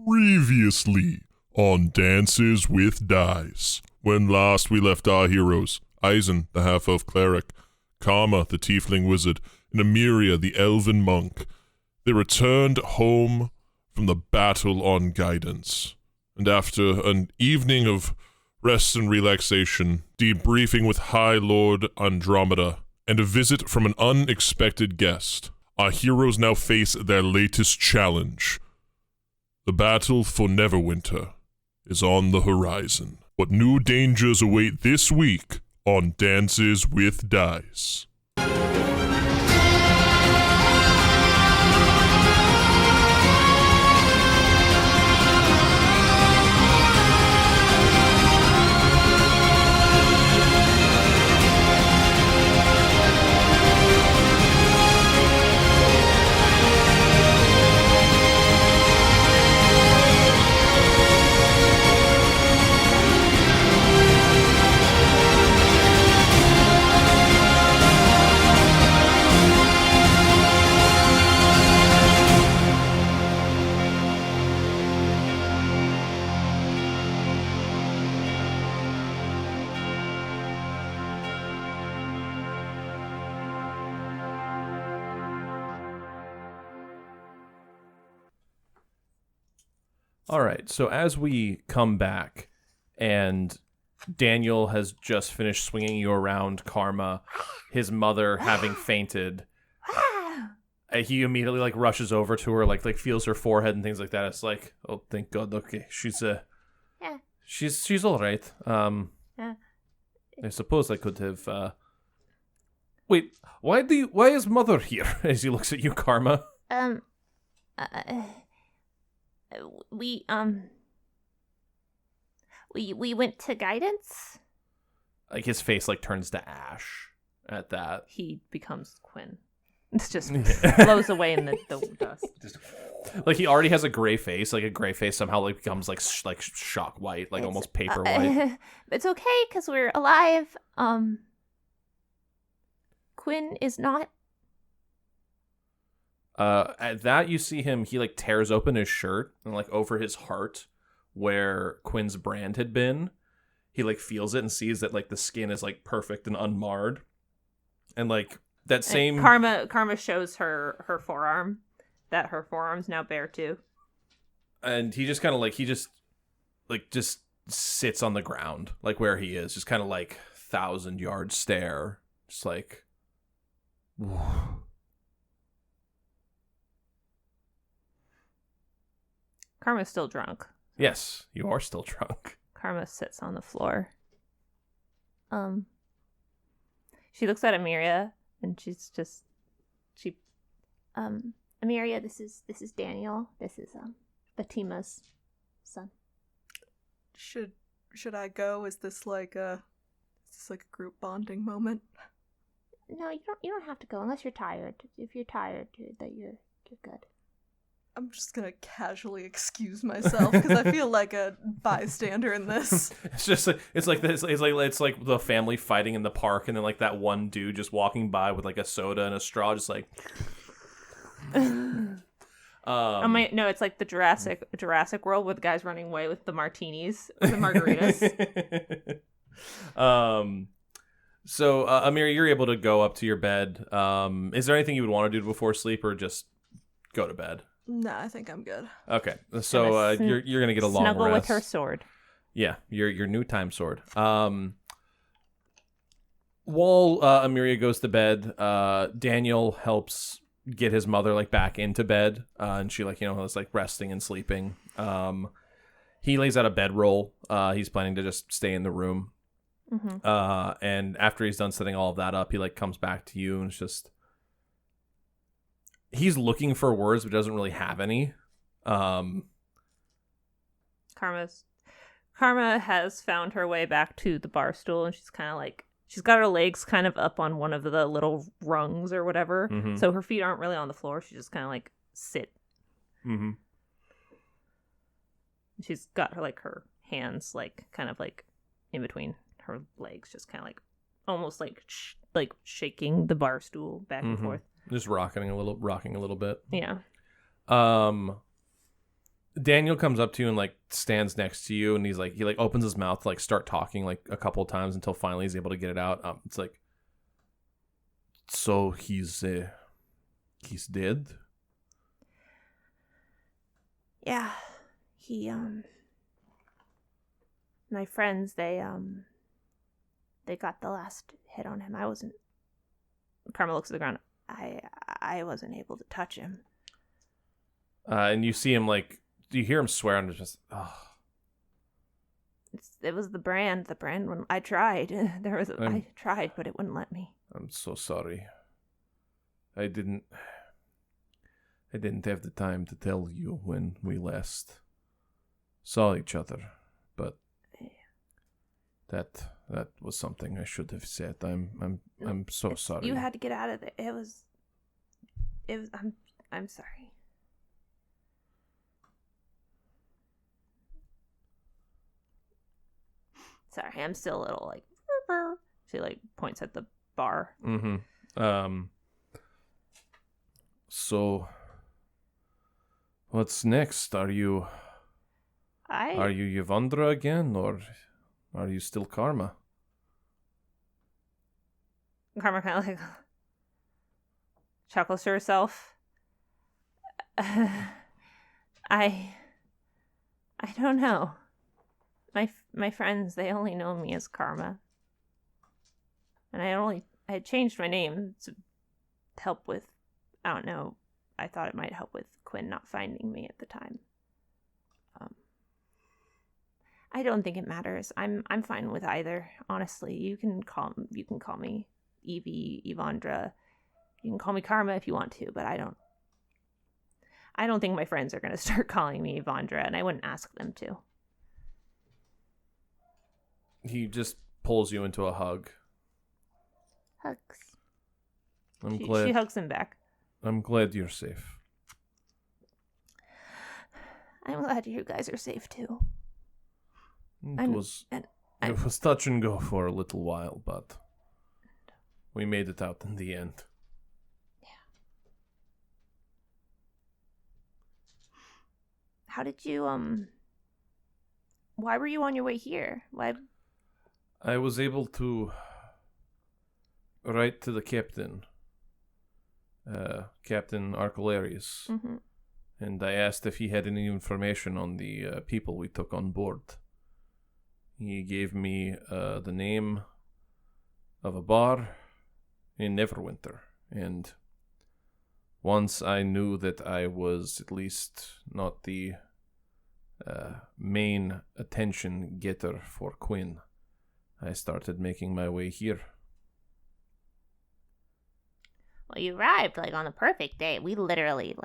Previously on Dances with Dice. When last we left our heroes, Eisen, the half-elf cleric, Karma, the tiefling wizard, and Emiria, the elven monk, they returned home from the battle on Guidance. And after an evening of rest and relaxation, debriefing with High Lord Andromeda, and a visit from an unexpected guest, our heroes now face their latest challenge. The battle for Neverwinter is on the horizon. What new dangers await this week on Dances with Dice? All right, so as we come back and Daniel has just finished swinging you around Karma, his mother having fainted, he immediately rushes over to her, like feels her forehead and things like that. It's like, oh, thank God. Okay, she's all right. I suppose I could have. Wait, why is mother here? As he looks at you, Karma. We went to Guidance. Like his face turns to ash at that. He becomes Quinn. It's just blows away in the dust. Just, he already has a gray face. A gray face somehow becomes shock white, almost paper white. It's okay because we're alive. Quinn is not. At that, you see him, he tears open his shirt and over his heart where Quinn's brand had been, he feels it and sees that the skin is perfect and unmarred. And that same Karma shows her forearm, that her forearm's now bare too. And he just kind of just sits on the ground where he is, just kind of 1,000-yard stare, just Karma's still drunk. Yes, you are still drunk. Karma sits on the floor. She looks at Emiria and Emiria, this is Daniel. This is Fatima's son. Should I go? Is this a group bonding moment? No, you don't have to go unless you're tired. If you're tired, you're good. I'm just gonna casually excuse myself because I feel like a bystander in this. It's just it's like the family fighting in the park, and then that one dude just walking by with a soda and a straw, just no, it's like the Jurassic World with the guys running away with the martinis, or the margaritas. So Amir, you're able to go up to your bed. Is there anything you would want to do before sleep, or just go to bed? Nah, I think I'm good. Okay, so you're gonna get a long rest. Snuggle with her sword. Yeah, your new time sword. While Emiria goes to bed, Daniel helps get his mother back into bed, and she is resting and sleeping. He lays out a bedroll. He's planning to just stay in the room. Mm-hmm. And after he's done setting all of that up, he comes back to you and it's just. He's looking for words, but doesn't really have any. Karma has found her way back to the bar stool, and she's kind of she's got her legs kind of up on one of the little rungs or whatever. Mm-hmm. So her feet aren't really on the floor. She just kind of sit. Mm-hmm. She's got her her hands kind of in between her legs, just kind of almost shaking the bar stool back and forth. Just rocking a little bit. Yeah. Daniel comes up to you and like stands next to you, and he opens his mouth to like start talking like a couple of times until finally he's able to get it out. It's like, so he's dead. Yeah, my friends, they got the last hit on him. I wasn't. Karma looks at the ground. I wasn't able to touch him. And you see him like, you hear him swear, and it's just, oh. It was the brand. The brand when I tried. I tried, but it wouldn't let me. I'm so sorry. I didn't have the time to tell you when we last saw each other, but that was something I should have said. I'm so sorry. You had to get out of there. It was. I'm sorry. Sorry, I'm still a little like. She like points at the bar. Mm-hmm. So, what's next? Are you Yvandra again, or are you still Karma? Karma kind of like chuckles to herself. I don't know. My friends, they only know me as Karma, and I changed my name to help with. I don't know. I thought it might help with Quinn not finding me at the time. I don't think it matters. I'm fine with either. Honestly, you can call me Evie, Yvandra. You can call me Karma if you want to, but I don't think my friends are going to start calling me Yvandra, and I wouldn't ask them to. He just pulls you into a hug. Hugs. I'm glad. She hugs him back. I'm glad you're safe. I'm glad you guys are safe too. It was touch and go for a little while, but we made it out in the end. Yeah. How did you why were you on your way here? Why? I was able to write to the captain, Captain Arcalarius, Mm-hmm. and I asked if he had any information on the people we took on board. He gave me the name of a bar in Neverwinter, and once I knew that I was at least not the main attention getter for Quinn, I started making my way here. Well, you arrived like on the perfect day. We literally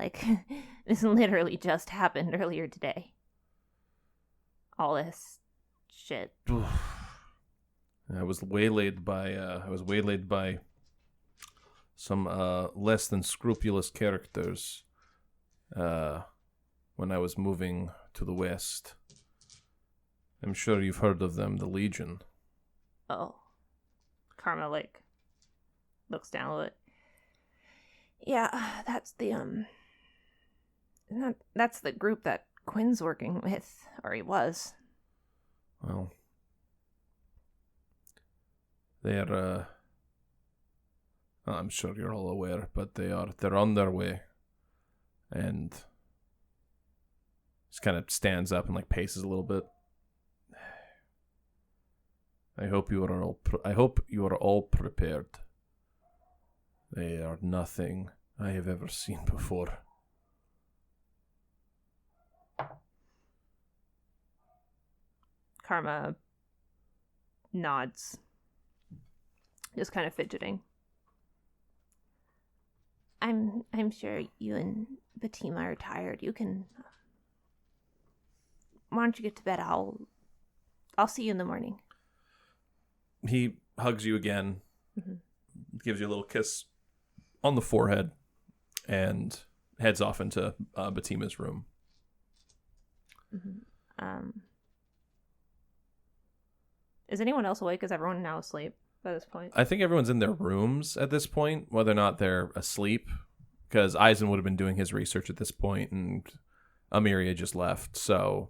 this literally just happened earlier today. All this shit. I was waylaid by some less than scrupulous characters when I was moving to the west. I'm sure you've heard of them, the Legion. Oh. Karma looks down a little bit. Yeah, that's the that's the group that Quinn's working with, or he was. Well, they're I'm sure you're all aware, but they're on their way. And just kind of stands up and like paces a little bit. I hope you are all prepared. They are nothing I have ever seen before. Karma nods, just kind of fidgeting. I'm sure you and Batima are tired. You can. Why don't you get to bed? I'll see you in the morning. He hugs you again, Mm-hmm. gives you a little kiss on the forehead, and heads off into Batima's room. Mm-hmm. Is anyone else awake? Is everyone now asleep by this point? I think everyone's in their rooms at this point, whether or not they're asleep, because Eisen would have been doing his research at this point, and Emiria just left, so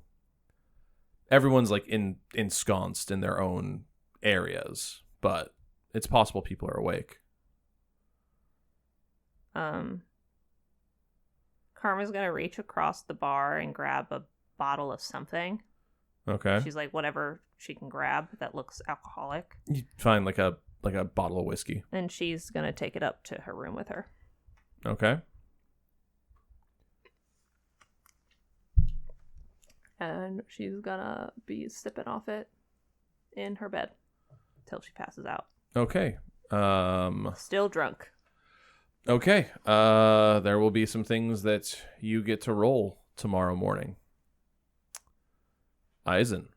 everyone's like ensconced in their own areas, but it's possible people are awake. Karma's gonna reach across the bar and grab a bottle of something. Okay. She's like, whatever she can grab that looks alcoholic. You find like a bottle of whiskey. And she's gonna take it up to her room with her. Okay. And she's gonna be sipping off it in her bed till she passes out. Okay. Still drunk. Okay. There will be some things that you get to roll tomorrow morning. Eisen.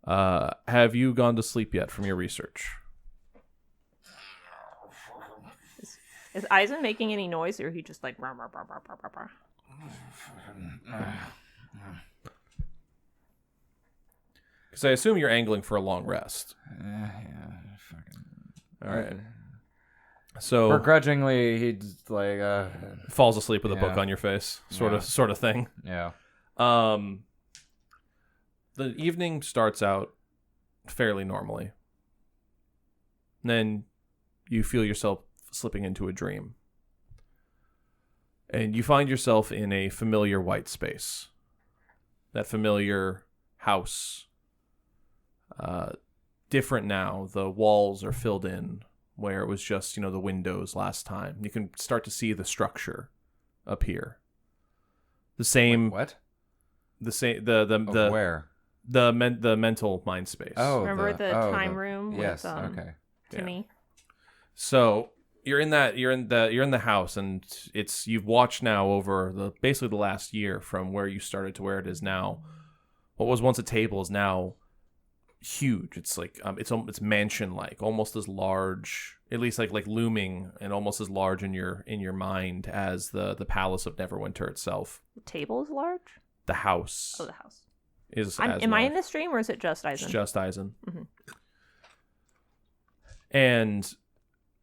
Have you gone to sleep yet from your research? Is Eisen making any noise, or he just like rah, rah, rah, rah, rah, rah, rah? Because I assume you're angling for a long rest. All right. So Begrudgingly, he's like, falls asleep with a Yeah. book on your face, sort Yeah. of thing. yeah. The evening starts out fairly normally. And then you feel yourself slipping into a dream. And you find yourself in a familiar white space. That familiar house. Different now. The walls are filled in where it was just, the windows last time. You can start to see the structure appear. The same What? the same Where? the mental mind space. Oh, Remember the time room Yes. with Okay. Timmy? So you're in the house, and you've watched now over basically the last year from where you started to where it is now. What was once a table is now huge. It's like it's mansion like, almost as large, at least like looming, and almost as large in your mind as the palace of Neverwinter itself. The table is large? The house Oh, the house. is. Am I in large. this stream, or is it just Eisen? It's just Eisen. Mhm. And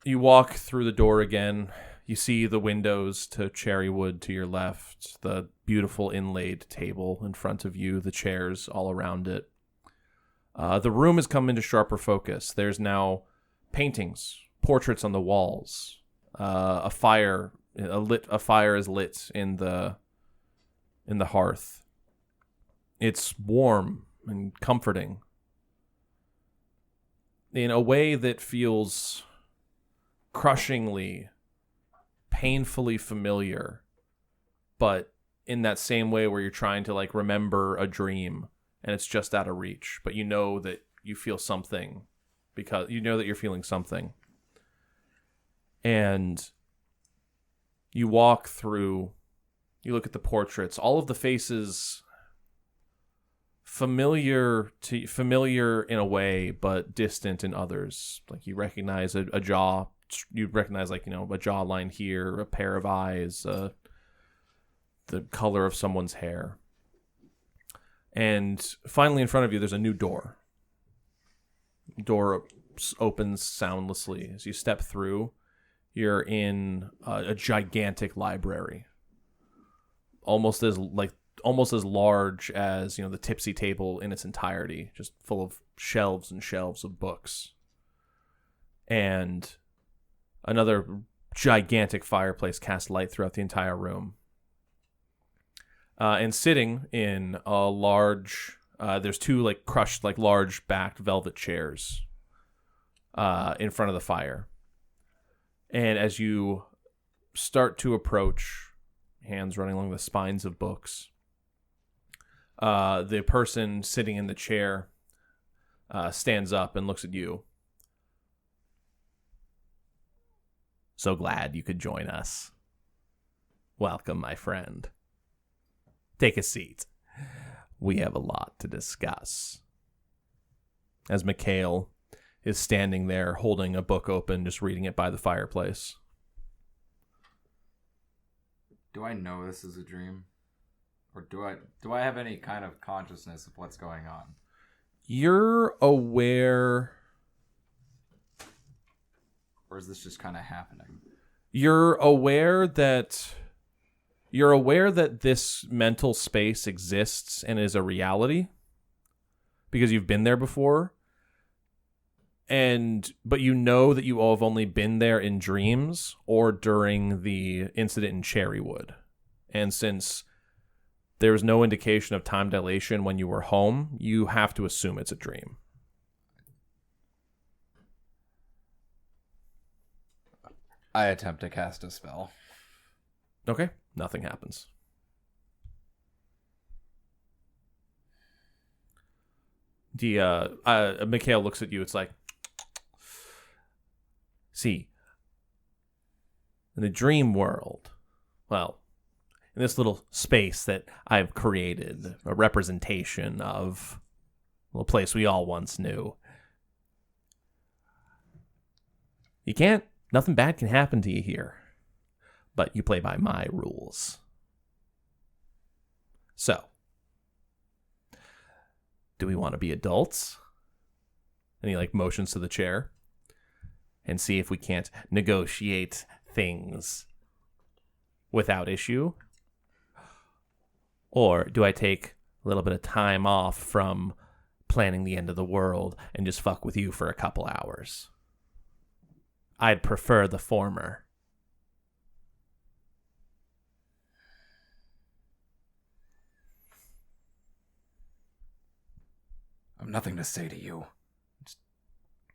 you walk through the door again. You see the windows to Cherrywood to your left, the beautiful inlaid table in front of you, the chairs all around it. The room has come into sharper focus. There's now paintings, portraits on the walls. A fire is lit in the hearth. It's warm and comforting in a way that feels crushingly, painfully familiar, but in that same way where you're trying to like remember a dream and it's just out of reach, but you know that you feel something because you know that you're feeling something. And you walk through, you look at the portraits, all of the faces familiar in a way, but distant in others. Like you recognize a jaw, you recognize like, a jawline here, a pair of eyes, the color of someone's hair. And finally in front of you, there's a new door. Door opens soundlessly. As you step through, you're in a gigantic library. Almost as large as, the tipsy table in its entirety, just full of shelves and shelves of books. And another gigantic fireplace casts light throughout the entire room. And sitting in a large, there's two like crushed, like large backed velvet chairs in front of the fire. And as you start to approach, hands running along the spines of books, the person sitting in the chair stands up and looks at you. So glad you could join us. Welcome, my friend. Take a seat. We have a lot to discuss. As Mikhail is standing there holding a book open, just reading it by the fireplace. Do I know this is a dream? Or do I have any kind of consciousness of what's going on? You're aware... Or is this just kind of happening? You're aware that You're aware that this mental space exists and is a reality because you've been there before. But you know that you all have only been there in dreams or during the incident in Cherrywood. And since there's no indication of time dilation when you were home, you have to assume it's a dream. I attempt to cast a spell. Okay, nothing happens. Mikhail looks at you. It's like, see, in the dream world, well, in this little space that I've created, a representation of a place we all once knew, nothing bad can happen to you here, but you play by my rules. So, do we want to be adults? And he motions to the chair and see if we can't negotiate things without issue? Or do I take a little bit of time off from planning the end of the world and just fuck with you for a couple hours? I'd prefer the former. I've nothing to say to you.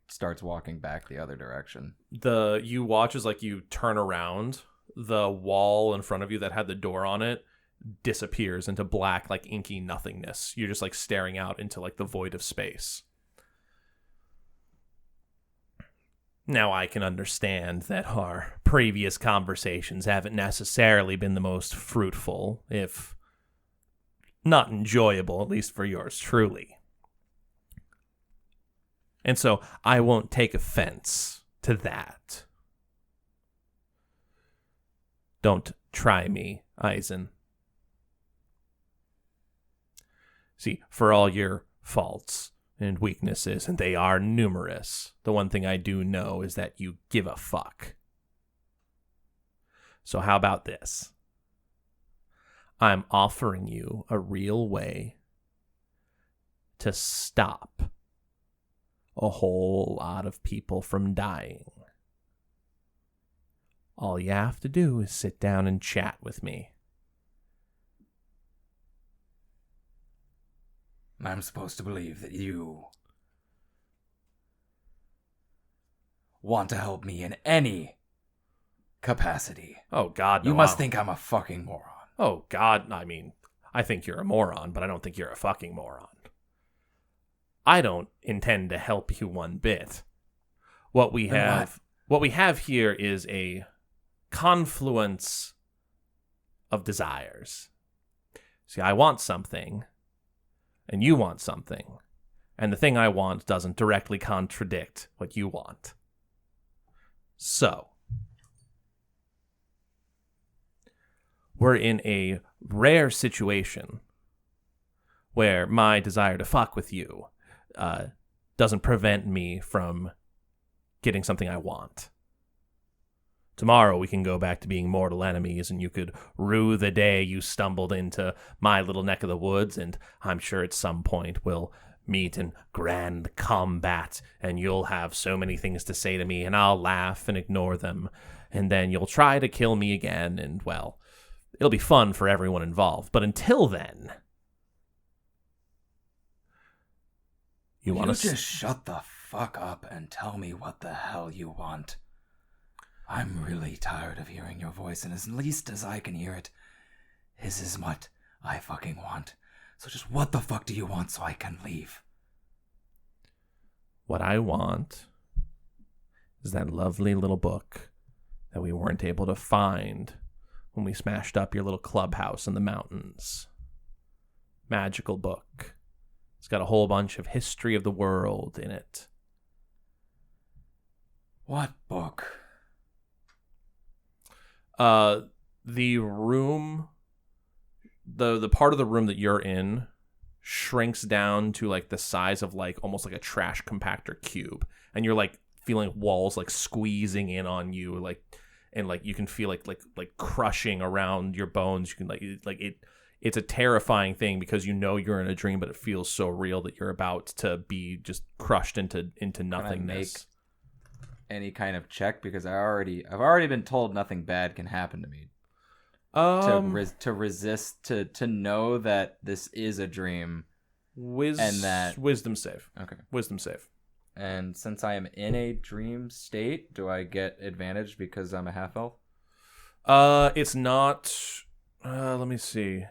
Starts walking back the other direction. You watch as you turn around, the wall in front of you that had the door on it disappears into black, inky nothingness. You're just staring out into the void of space. Now I can understand that our previous conversations haven't necessarily been the most fruitful, if not enjoyable, at least for yours truly. And so I won't take offense to that. Don't try me, Eisen. See, for all your faults and weaknesses, and they are numerous, the one thing I do know is that you give a fuck. So how about this? I'm offering you a real way to stop a whole lot of people from dying. All you have to do is sit down and chat with me. I'm supposed to believe that you want to help me in any capacity. Oh, God, no. You must think I'm a fucking moron. Oh, God, I think you're a moron, but I don't think you're a fucking moron. I don't intend to help you one bit. What we have here is a confluence of desires. See, I want something, and you want something, and the thing I want doesn't directly contradict what you want. So, we're in a rare situation where my desire to fuck with you doesn't prevent me from getting something I want. Tomorrow we can go back to being mortal enemies, and you could rue the day you stumbled into my little neck of the woods, and I'm sure at some point we'll meet in grand combat, and you'll have so many things to say to me, and I'll laugh and ignore them, and then you'll try to kill me again, and, well, it'll be fun for everyone involved. But until then, you want to just shut the fuck up and tell me what the hell you want. I'm really tired of hearing your voice, and as least as I can hear it, this is what I fucking want. So just what the fuck do you want so I can leave? What I want is that lovely little book that we weren't able to find when we smashed up your little clubhouse in the mountains. Magical book. It's got a whole bunch of history of the world in it. What book? The room, the part of the room that you're in shrinks down to the size of almost like a trash compactor cube, and you're feeling walls squeezing in on you, and like you can feel like crushing around your bones. You can like it. It's a terrifying thing because you know you're in a dream, but it feels so real that you're about to be just crushed into nothingness. Any kind of check, because I've already been told nothing bad can happen to me. To resist, to know that this is a dream. Wisdom save. Okay. Wisdom save. And since I am in a dream state, do I get advantage because I'm a half elf? It's not. Let me see.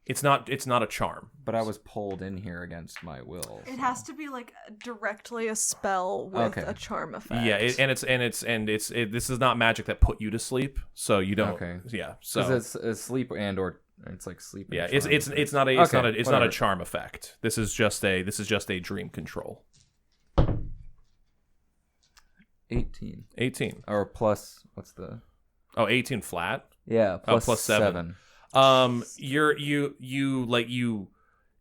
It's not a charm. But I was pulled in here against my will. It has to be like directly a spell with a charm effect. Yeah, this is not magic that put you to sleep, so you don't. Okay. Yeah, so it's sleep or it's like sleep. Yeah, it's not a charm effect. This is just a dream control. 18. 18. Or plus, what's the? Oh, 18 flat. Yeah, plus 7.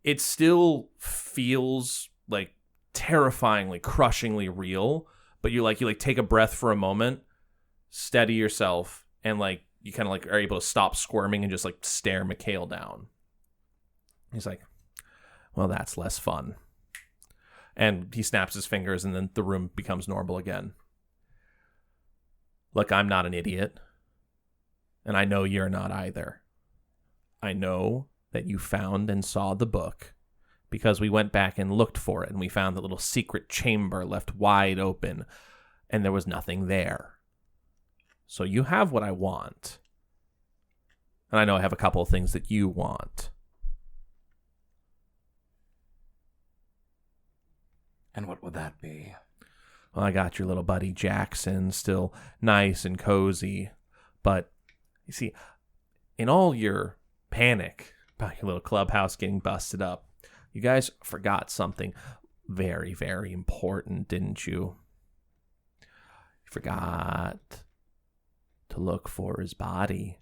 It still feels like terrifyingly, crushingly real, but you take a breath for a moment, steady yourself, and you kind of are able to stop squirming and just stare Mikhail down. He's like, well, that's less fun. And he snaps his fingers, and then the room becomes normal again. Look, I'm not an idiot. And I know you're not either. I know that you found and saw the book because we went back and looked for it, and we found the little secret chamber left wide open, and there was nothing there. So you have what I want. And I know I have a couple of things that you want. And what would that be? Well, I got your little buddy Jackson, still nice and cozy. But, you see, in all your panic about your little clubhouse getting busted up, you guys forgot something very, very important, didn't you? You forgot to look for his body.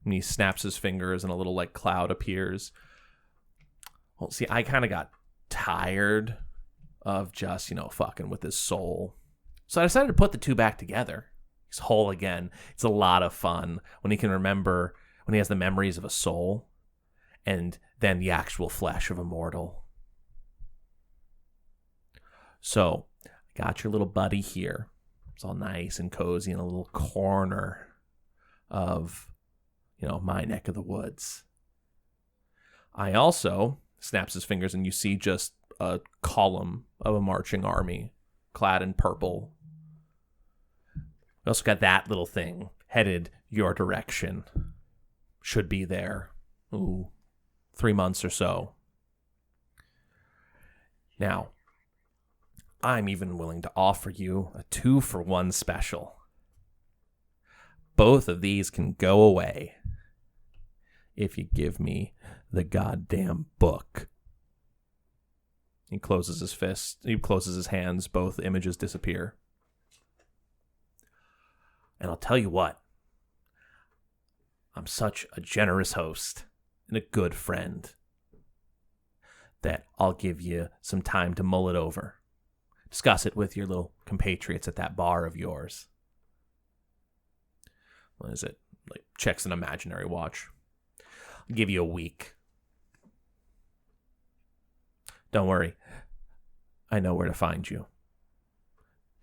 And he snaps his fingers and a little cloud appears. Well, see, I kind of got tired of just, fucking with his soul. So I decided to put the two back together. He's whole again. It's a lot of fun when he can remember, when he has the memories of a soul and then the actual flesh of a mortal. So I got your little buddy here. It's all nice and cozy in a little corner of, my neck of the woods. I also, snaps his fingers, and you see just a column of a marching army clad in purple. We also got that little thing headed your direction. Should be there. 3 months or so. Now, I'm even willing to offer you a 2-for-1 special. Both of these can go away if you give me the goddamn book. He closes his fist. He closes his hands. Both images disappear. And I'll tell you what. I'm such a generous host and a good friend that I'll give you some time to mull it over. Discuss it with your little compatriots at that bar of yours. What is it? Checks an imaginary watch. I'll give you a week. Don't worry. I know where to find you.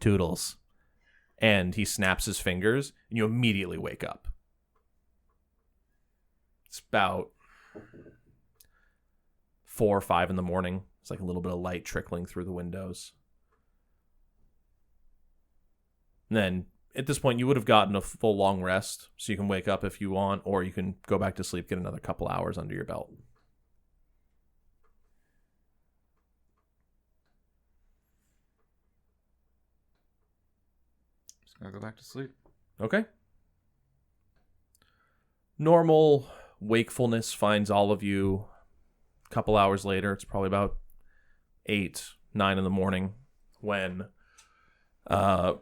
Toodles. And he snaps his fingers, and you immediately wake up. It's about 4 or 5 in the morning. It's a little bit of light trickling through the windows. And then, at this point, you would have gotten a full long rest, so you can wake up if you want, or you can go back to sleep, get another couple hours under your belt. Just gonna go back to sleep. Okay. Normal wakefulness finds all of you a couple hours later. It's probably about 8, 9 in the morning when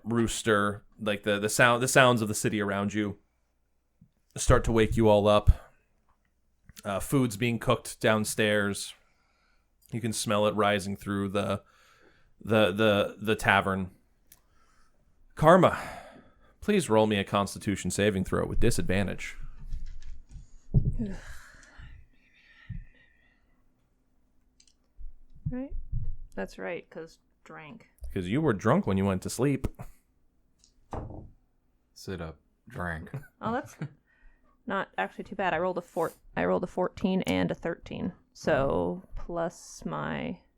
Rooster, the sounds of the city around you start to wake you all up. Food's being cooked downstairs. You can smell it rising through the tavern. Karma, Please roll me a Constitution saving throw with disadvantage. Right? That's right, because drank. Because you were drunk when you went to sleep. Sit up. Drink. Oh, that's not actually too bad. I rolled a 14 and a 13. So plus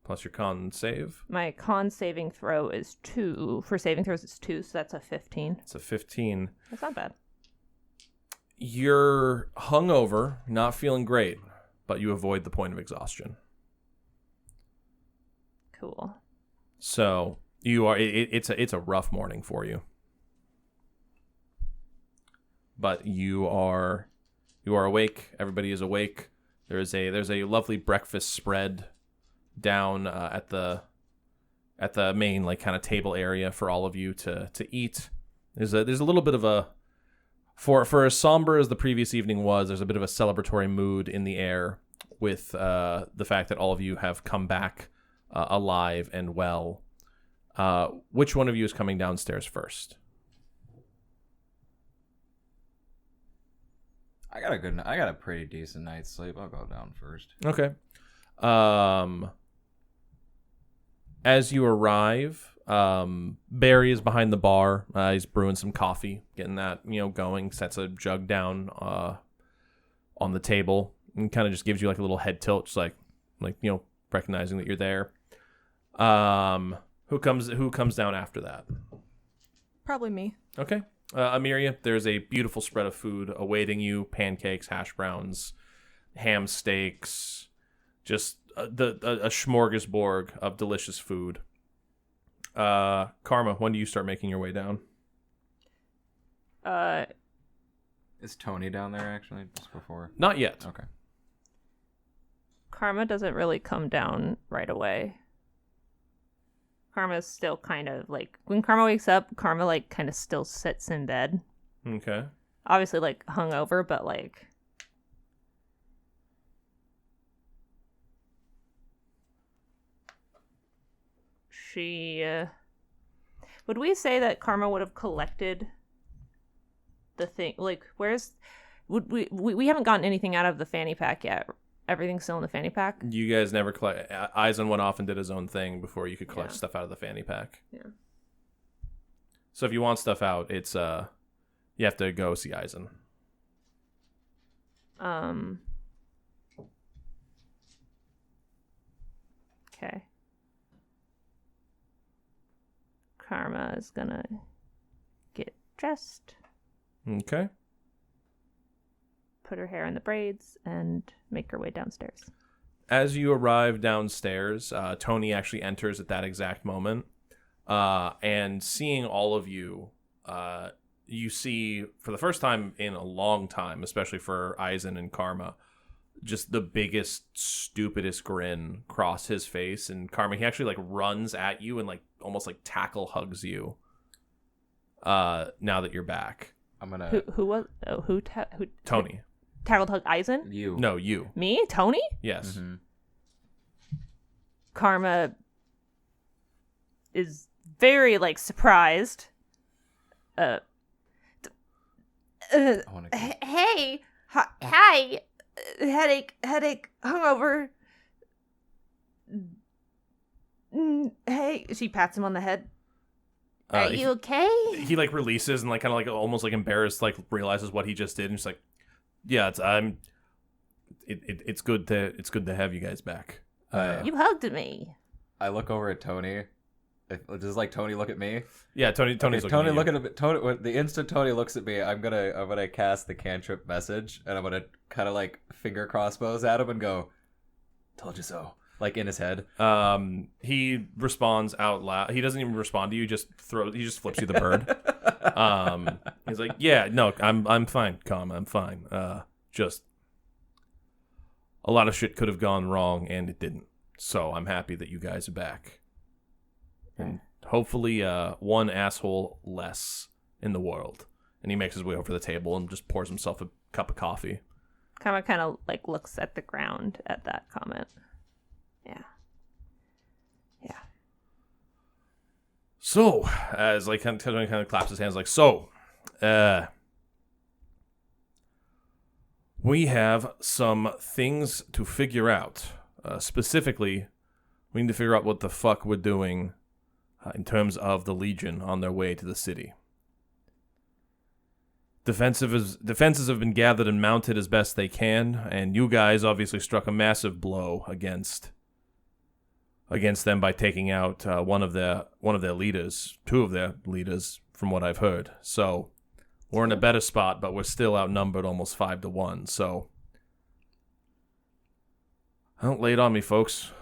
Plus your con save. my con saving throw is 2. For saving throws, it's 2, so that's a 15. It's a 15. That's not bad. You're hungover, not feeling great, but you avoid the point of exhaustion. Cool. So you are. It's a rough morning for you. But you are awake. Everybody is awake. There's a lovely breakfast spread down at the main like kind of table area for all of you to eat. There's a little bit of a for as somber as the previous evening was. There's a bit of a celebratory mood in the air with the fact that all of you have come back alive and well. Which one of you is coming downstairs first? I got a pretty decent night's sleep. I'll go down first. Okay. As you arrive, Barry is behind the bar. He's brewing some coffee, getting that going. Sets a jug down on the table and kind of just gives you like a little head tilt, just like recognizing that you're there. Who comes down after that? Probably me. Okay. Amiria, there's a beautiful spread of food awaiting you: pancakes, hash browns, ham steaks, just a smorgasbord of delicious food. Karma, when do you start making your way down? Is Tony down there actually just before? Not yet. Okay. Karma doesn't really come down right away. Karma's still kind of like, when Karma wakes up, Karma like kind of still sits in bed. Okay. Obviously like hungover, but like she would we say that Karma would have collected the thing? Like, where's would we haven't gotten anything out of the fanny pack yet. Everything's still in the fanny pack. You guys never collect. Eisen went off and did his own thing before you could collect Yeah. stuff out of the fanny pack. Yeah. So if you want stuff out, it's you have to go see Eisen. Okay. Karma is gonna get dressed, Okay. put her hair in the braids, and make her way downstairs. As you arrive downstairs, Tony actually enters at that exact moment. And seeing all of you, you see for the first time in a long time, especially for Eisen and Karma, just the biggest, stupidest grin cross his face. And Karma, he actually like runs at you and like almost like tackle hugs you. Now that you're back, I'm gonna. Who Tony. tackled hug Eisen? You. No, you. Me? Tony? Yes. Mhm. Karma is very like surprised. I want to. Hey, hi, headache, hungover. Hey, she pats him on the head. Are you okay? He like releases and like kind of like almost like embarrassed, like realizes what he just did, and just like, yeah, it's good to have you guys back. You hugged me. I look over at Tony. Does like Tony look at me? Yeah, Tony's Okay, looking Tony at you. looking at Tony. The instant Tony looks at me, I'm gonna cast the cantrip message, and I'm gonna kind of like finger crossbows at him and go, "Told you so," like in his head. He responds out loud. He doesn't even respond to you. He just flips you the bird. He's like, yeah, no, I'm fine, calm, I'm fine. Just a lot of shit could have gone wrong and it didn't. So I'm happy that you guys are back. And hopefully one asshole less in the world. And he makes his way over to the table and just pours himself a cup of coffee. Karma kind of like looks at the ground at that comment. Yeah. So, as like Tony kind of claps his hands, like, so, We have some things to figure out. Specifically, we need to figure out what the fuck we're doing in terms of the Legion on their way to the city. Defenses have been gathered and mounted as best they can, and you guys obviously struck a massive blow against them by taking out one of their leaders, two of their leaders, from what I've heard. So we're in a better spot, but we're still outnumbered almost 5-1. So, well, lay it on me, folks.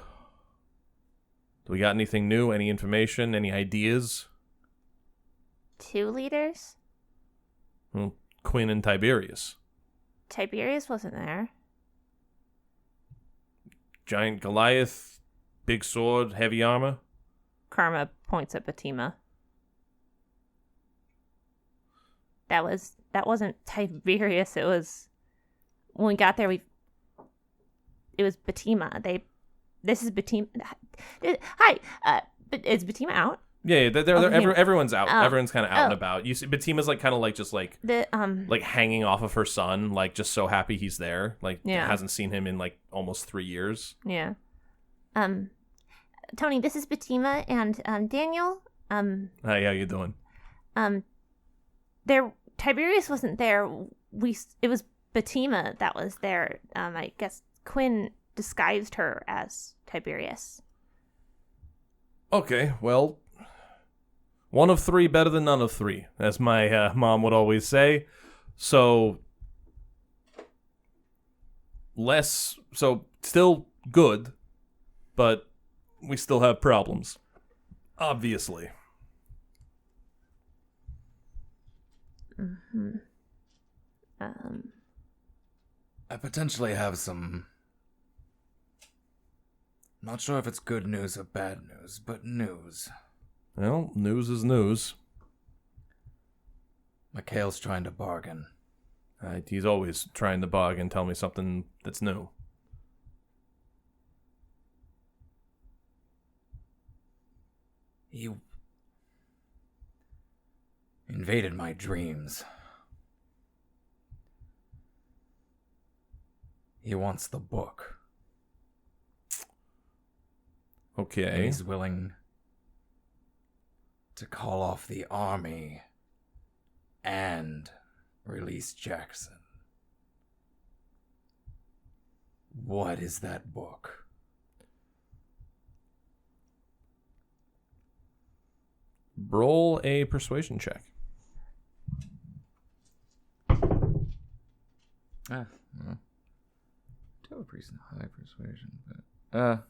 Do we got anything new? Any information? Any ideas? 2 leaders? Well, Quinn and Tiberius. Tiberius wasn't there. Giant Goliath, big sword, heavy armor. Karma points at Batima. That wasn't Tiberius. It was when we got there. It was Batima. This is Batima. Hi. Is Batima out? Yeah, everyone's out. Oh. Everyone's kind of out and about. You see, Batima's like kind of like just like The like hanging off of her son, like just so happy he's there. Like Yeah. hasn't seen him in like almost 3 years. Yeah. Tony, this is Batima and Daniel. Hey, how you doing? Tiberius wasn't there. It was Batima that was there. I guess Quinn disguised her as Tiberius. Okay, well, one of 3 better than none of 3, as my mom would always say. So still good, but we still have problems, obviously. Mm-hmm. I potentially have some... Not sure if it's good news or bad news, but news. Well, news is news. Mikhail's trying to bargain. He's always trying to bargain, tell me something that's new. He invaded my dreams. He wants the book. And Okay. he's willing to call off the army and release Jackson. What is that book? Roll a persuasion check. Well, do have a pretty high persuasion, but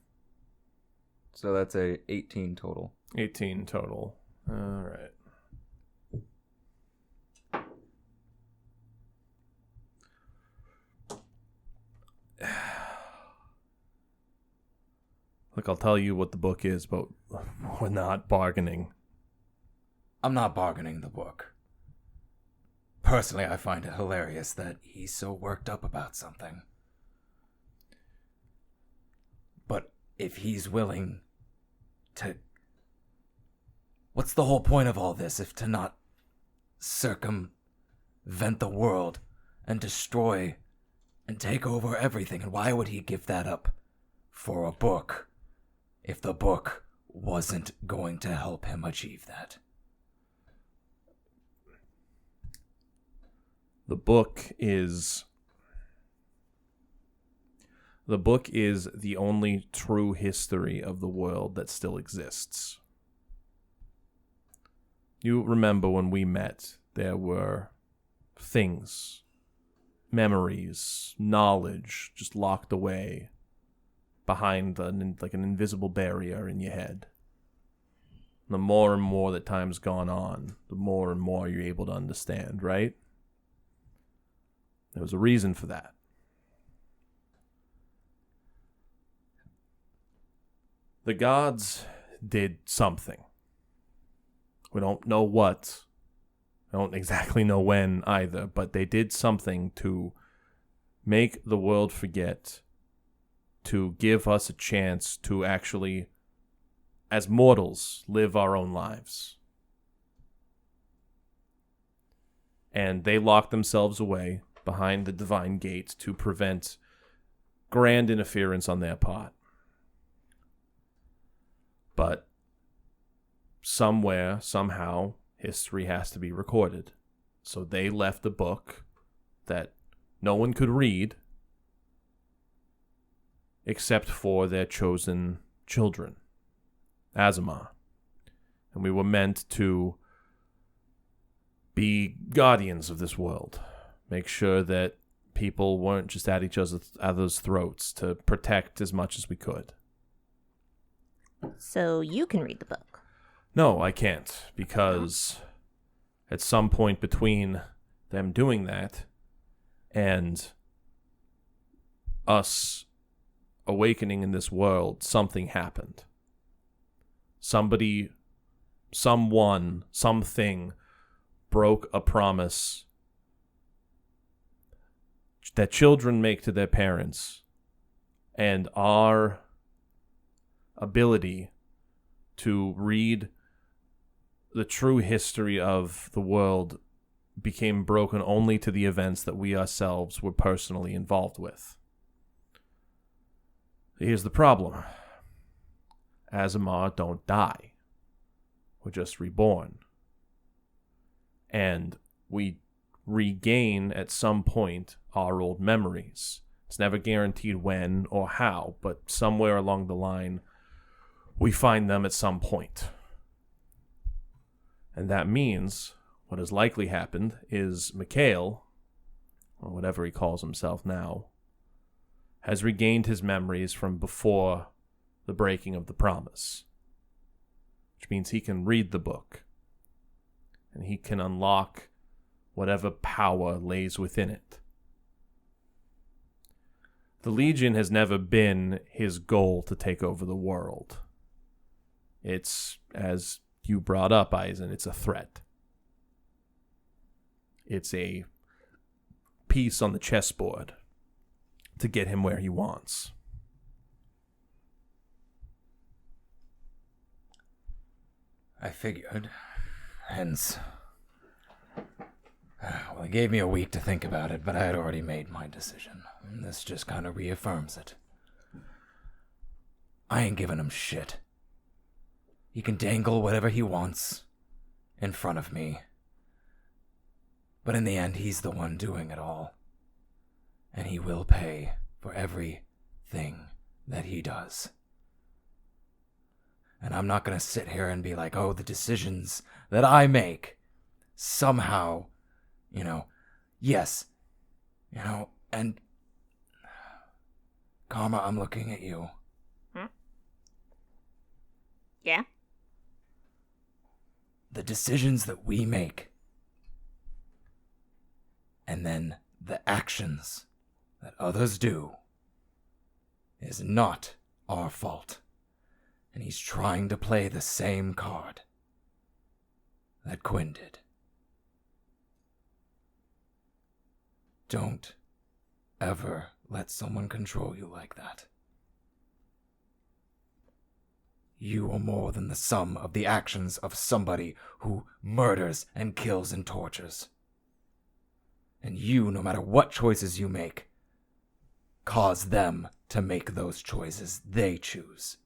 so that's a 18 total. 18 total. All right. Look, I'll tell you what the book is, but we're not bargaining. I'm not bargaining the book. Personally, I find it hilarious that he's so worked up about something. But if he's willing to... What's the whole point of all this if to not circumvent the world and destroy and take over everything? And why would he give that up for a book if the book wasn't going to help him achieve that? The book is the only true history of the world that still exists. You remember when we met, there were things, memories, knowledge just locked away behind like an invisible barrier in your head. The more and more that time's gone on, the more and more you're able to understand, right? There was a reason for that. The gods did something. We don't know what. I don't exactly know when either, but they did something to make the world forget, to give us a chance to actually, as mortals, live our own lives. and they lock themselves away behind the divine gate to prevent grand interference on their part. But somewhere, somehow, history has to be recorded. So they left a book that no one could read except for their chosen children, Azamar. And we were meant to be guardians of this world. Make sure that people weren't just at each other's throats, to protect as much as we could. So you can read the book. No, I can't, because at some point between them doing that and us awakening in this world, something happened. Somebody, someone, something broke a promise that children make to their parents, and our ability to read the true history of the world became broken only to the events that we ourselves were personally involved with. Here's the problem. Azamar don't die. We're just reborn. And we regain at some point our old memories. It's never guaranteed when or how, but somewhere along the line, we find them at some point. And that means what has likely happened is Mikhail, or whatever he calls himself now, has regained his memories from before the breaking of the promise. Which means he can read the book, and he can unlock whatever power lays within it. The Legion has never been his goal to take over the world. It's, as you brought up, Eisen, it's a threat. It's a piece on the chessboard to get him where he wants. I figured. Hence. Well, it gave me a week to think about it, but I had already made my decision. And this just kind of reaffirms it. I ain't giving him shit. He can dangle whatever he wants in front of me. But in the end, he's the one doing it all. And he will pay for everything that he does. And I'm not going to sit here and be like, oh, the decisions that I make somehow, yes, and Karma, I'm looking at you. Yeah? The decisions that we make, and then the actions that others do, is not our fault. And he's trying to play the same card that Quinn did. Don't ever let someone control you like that. You are more than the sum of the actions of somebody who murders and kills and tortures. And you, no matter what choices you make, cause them to make those choices they choose.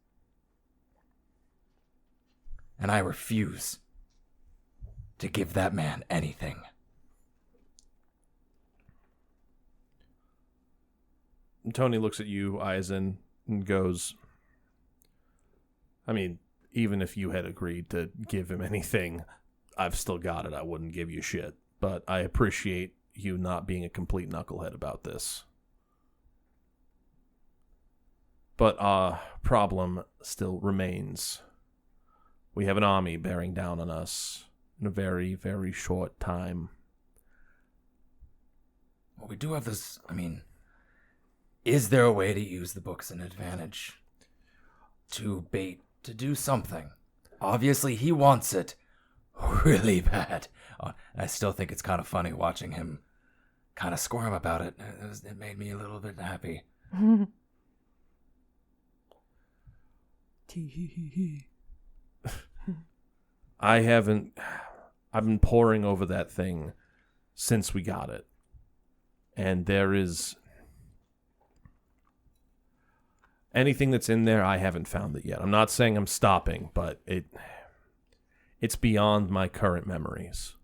And I refuse to give that man anything. Tony looks at you, Eisen, and goes, I mean, even if you had agreed to give him anything, I've still got it. I wouldn't give you shit. But I appreciate you not being a complete knucklehead about this. But our problem still remains. We have an army bearing down on us in a very, very short time. Well, we do have this, is there a way to use the books in advantage? To do something. Obviously, he wants it really bad. I still think it's kind of funny watching him kind of squirm about it. It made me a little bit happy. I've been poring over that thing since we got it. And there is anything that's in there, I haven't found it yet. I'm not saying I'm stopping, but it's beyond my current memories.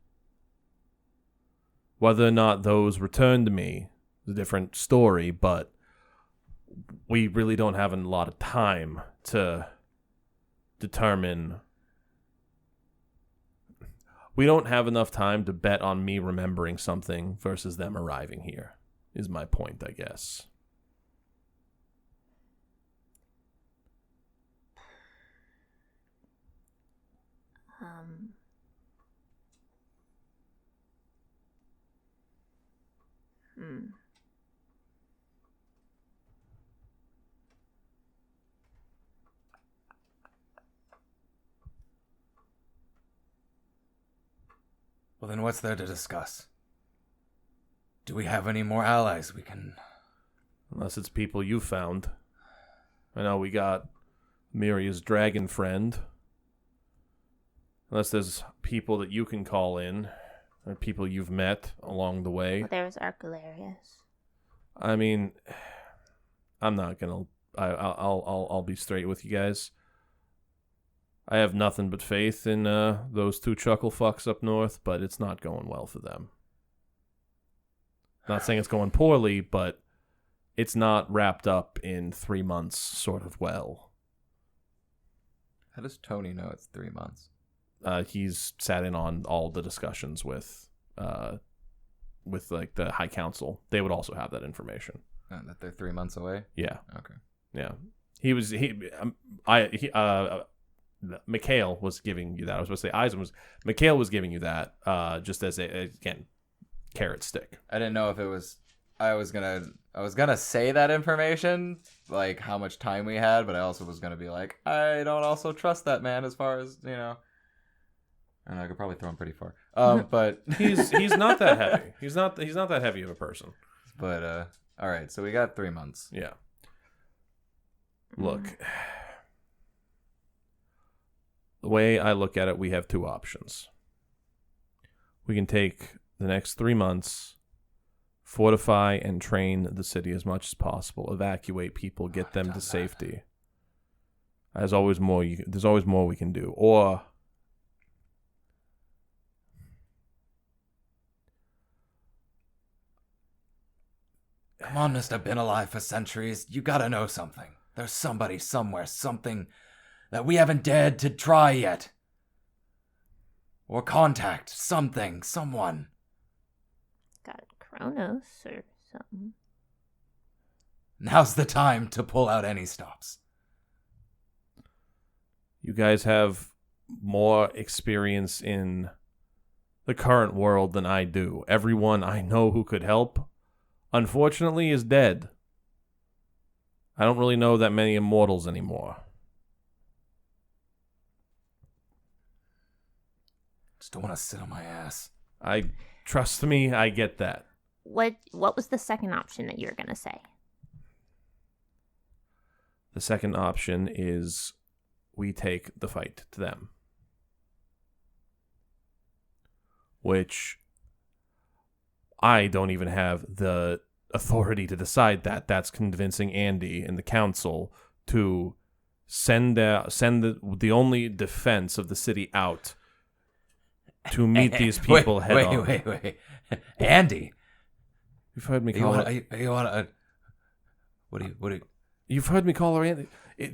Whether or not those return to me is a different story, but we really don't have a lot of time to determine. We don't have enough time to bet on me remembering something versus them arriving here, is my point, I guess. Well, then what's there to discuss? Do we have any more allies we can... Unless it's people you found. I know we got Miria's dragon friend. Unless there's people that you can call in, or people you've met along the way. Well, there was Arcularius. I mean, I'm not gonna. I'll be straight with you guys. I have nothing but faith in those two chuckle fucks up north, but it's not going well for them. Not saying it's going poorly, but it's not wrapped up in 3 months sort of well. How does Tony know it's 3 months? He's sat in on all the discussions with like the High Council. They would also have that information. That they're 3 months away? Yeah. Okay. Yeah. Mikhail was giving you that. I was supposed to say Eisen was. Mikhail was giving you that just as again, carrot stick. I didn't know if it was. I was gonna say that information, like how much time we had, but I also was gonna be like, I don't also trust that man as far as, you know. And I could probably throw him pretty far. But he's not that heavy. He's not that heavy of a person. But all right, so we got 3 months. Yeah. Look, the way I look at it, we have two options. We can take the next 3 months, fortify and train the city as much as possible, evacuate people, get them to safety. There's always more we can do. Or Come on, mister, been alive for centuries. You gotta know something. There's somebody somewhere, something that we haven't dared to try yet. Or contact, something, someone. Got Kronos or something. Now's the time to pull out any stops. you guys have more experience in the current world than I do. Everyone I know who could help, unfortunately, is dead. I don't really know that many immortals anymore. Just don't want to sit on my ass. Trust me, I get that. What was the second option that you were gonna say? The second option is we take the fight to them. Which I don't even have the authority to decide that. That's convincing Andy and the council to send the only defense of the city out to meet these people head on. Wait. Andy. You've heard me call her. What do you? You've heard me call her Andy.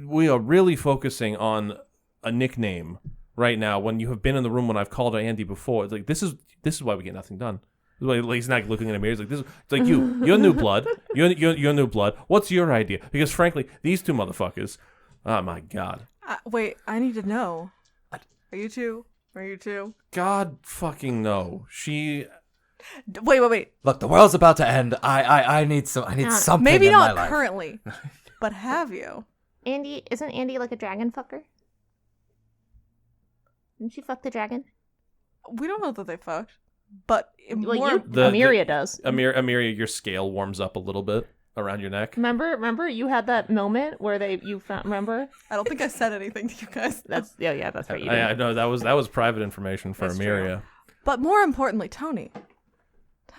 We are really focusing on a nickname right now. When you have been in the room when I've called her Andy before, it's like this is why we get nothing done. This is why he's not looking in the mirror. He's like, it's like you're new blood. You're new blood. What's your idea? Because frankly, these two motherfuckers. Oh my god. Wait, I need to know. Are you two? God fucking no. Wait. Look, the world's about to end. I need something. Maybe in not my life. currently, but have you? Isn't Andy like a dragon fucker? Didn't she fuck the dragon? We don't know that they fucked, but Amiria does. Amiria, your scale warms up a little bit around your neck. Remember, you had that moment where you found. Remember? I don't think I said anything to you guys. That's right. You did. I know that was private information for That's Amiria. true. But more importantly, Tony,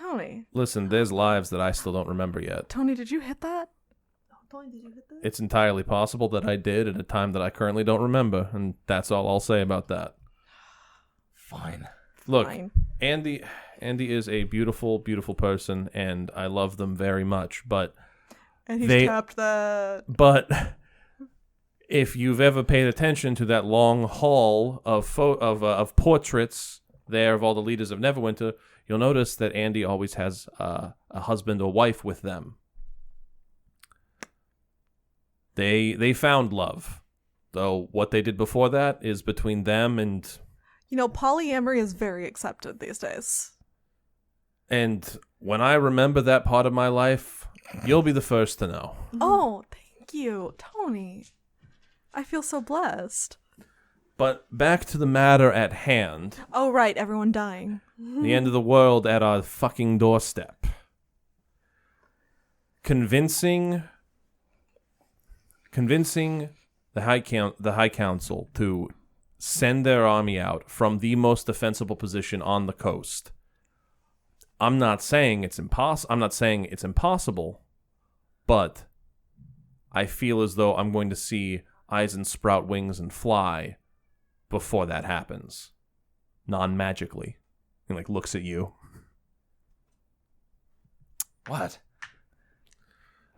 Tony. Listen, there's lives that I still don't remember yet. Tony, did you hit that? Oh, Tony, did you hit that? It's entirely possible that I did at a time that I currently don't remember, and that's all I'll say about that. Fine. Look, Fine. Andy is a beautiful, beautiful person, and I love them very much, but And he's they- tapped that. But if you've ever paid attention to that long hall of portraits there of all the leaders of Neverwinter, you'll notice that Andy always has a husband or wife with them. They found love, though what they did before that is between them and Polyamory is very accepted these days. when I remember that part of my life, you'll be the first to know. Oh, thank you, Tony. I feel so blessed. But back to the matter at hand. Oh, right, everyone dying. The end of the world at our fucking doorstep. Convincing the High Council to send their army out from the most defensible position on the coast. I'm not saying it's impossible, but I feel as though I'm going to see Eisen sprout wings and fly before that happens. Non-magically. He looks at you. What?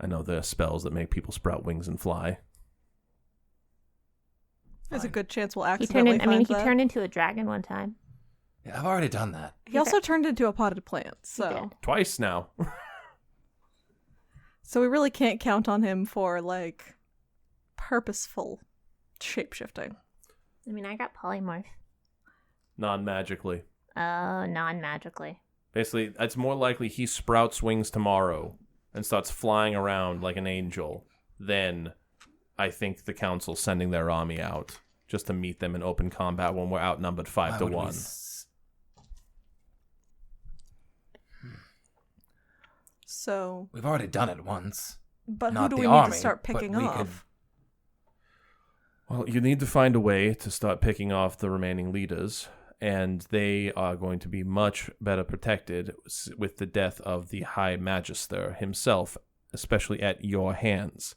I know there are spells that make people sprout wings and fly. There's a good chance we'll He accidentally find that. turned into a dragon one time. Yeah, I've already done that. He also turned into a potted plant, He so did. Twice now. so we really can't count on him for purposeful shapeshifting. I mean, I got polymorph. Non-magically. Oh, non-magically. Basically, it's more likely he sprouts wings tomorrow and starts flying around like an angel than I think the council sending their army out just to meet them in open combat when we're outnumbered 5 to Why would we 1. So, We've already done it once. but who Not do the we need army, to start but picking we off? could- Well, you need to find a way to start picking off the remaining leaders, and they are going to be much better protected with the death of the High Magister himself, especially at your hands.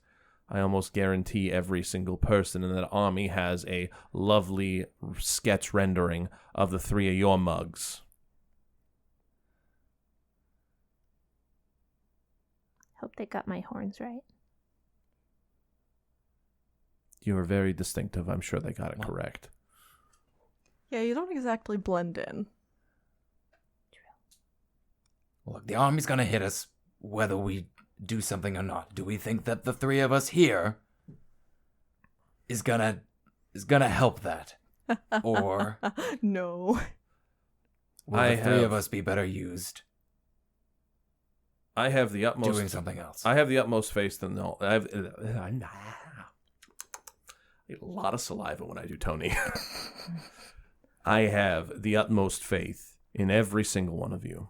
I almost guarantee every single person in that army has a lovely sketch rendering of the 3 of your mugs. Hope they got my horns right. You are very distinctive. I'm sure they got it Well, correct. Yeah, you don't exactly blend in. Look, the army's gonna hit us whether we do something or not. Do we think that the 3 of us here is gonna help that? Or No. will I the 3 of have- us be better used I have the utmost doing something else? I have the utmost faith in no. I have a lot of saliva when I do Tony. I have the utmost faith in every single one of you.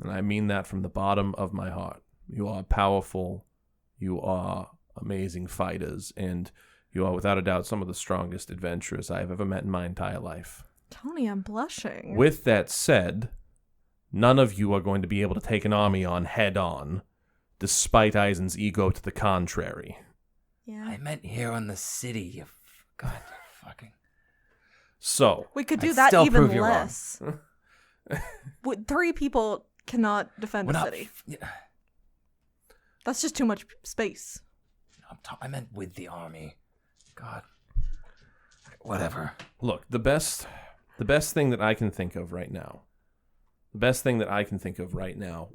And I mean that from the bottom of my heart. You are powerful. You are amazing fighters. And you are, without a doubt, some of the strongest adventurers I have ever met in my entire life. Tony, I'm blushing. With that said, none of you are going to be able to take an army on head on, despite Eisen's ego to the contrary. Yeah. I meant here in the city, you God fucking... So, We could I'd do that still even prove you're wrong. less. 3 people cannot defend We're a not... city. Yeah, That's just too much space. I meant with the army. God. Whatever. look, the best thing that I can think of right now,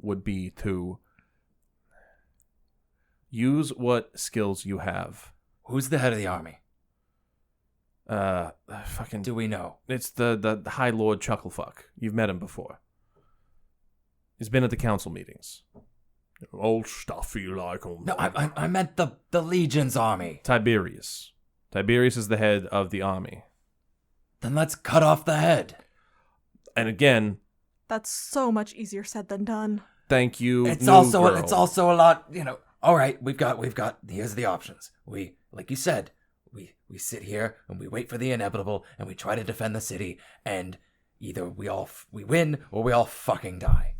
would be to use what skills you have. Who's the head of the army? Fucking Do we know? It's the High Lord Chucklefuck. You've met him before. He's been at the council meetings. Old stuffy like him. No, I meant the Legion's army. Tiberius. Tiberius is the head of the army. Then let's cut off the head. And again, That's so much easier said than done. thank you. It's new also girl. it's also a lot, all right, we've got here's the options. We, like you said, we sit here and we wait for the inevitable and we try to defend the city, and either we win or we all fucking die.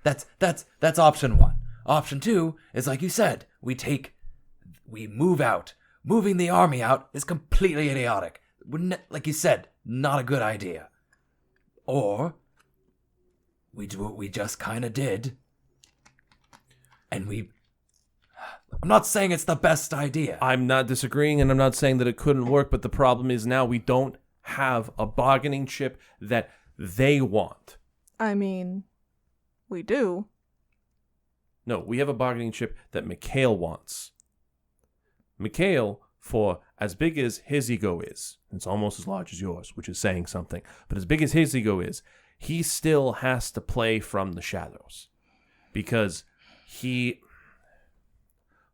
That's option 1. Option 2 is like you said, we move out. Moving the army out is completely idiotic. Like you said, not a good idea. Or we do what we just kind of did, and I'm not saying it's the best idea. I'm not disagreeing, and I'm not saying that it couldn't work, but the problem is now we don't have a bargaining chip that they want. I mean, we do. No, we have a bargaining chip that Mikhail wants. Mikhail, for as big as his ego is, it's almost as large as yours, which is saying something, but as big as his ego is, he still has to play from the shadows. Because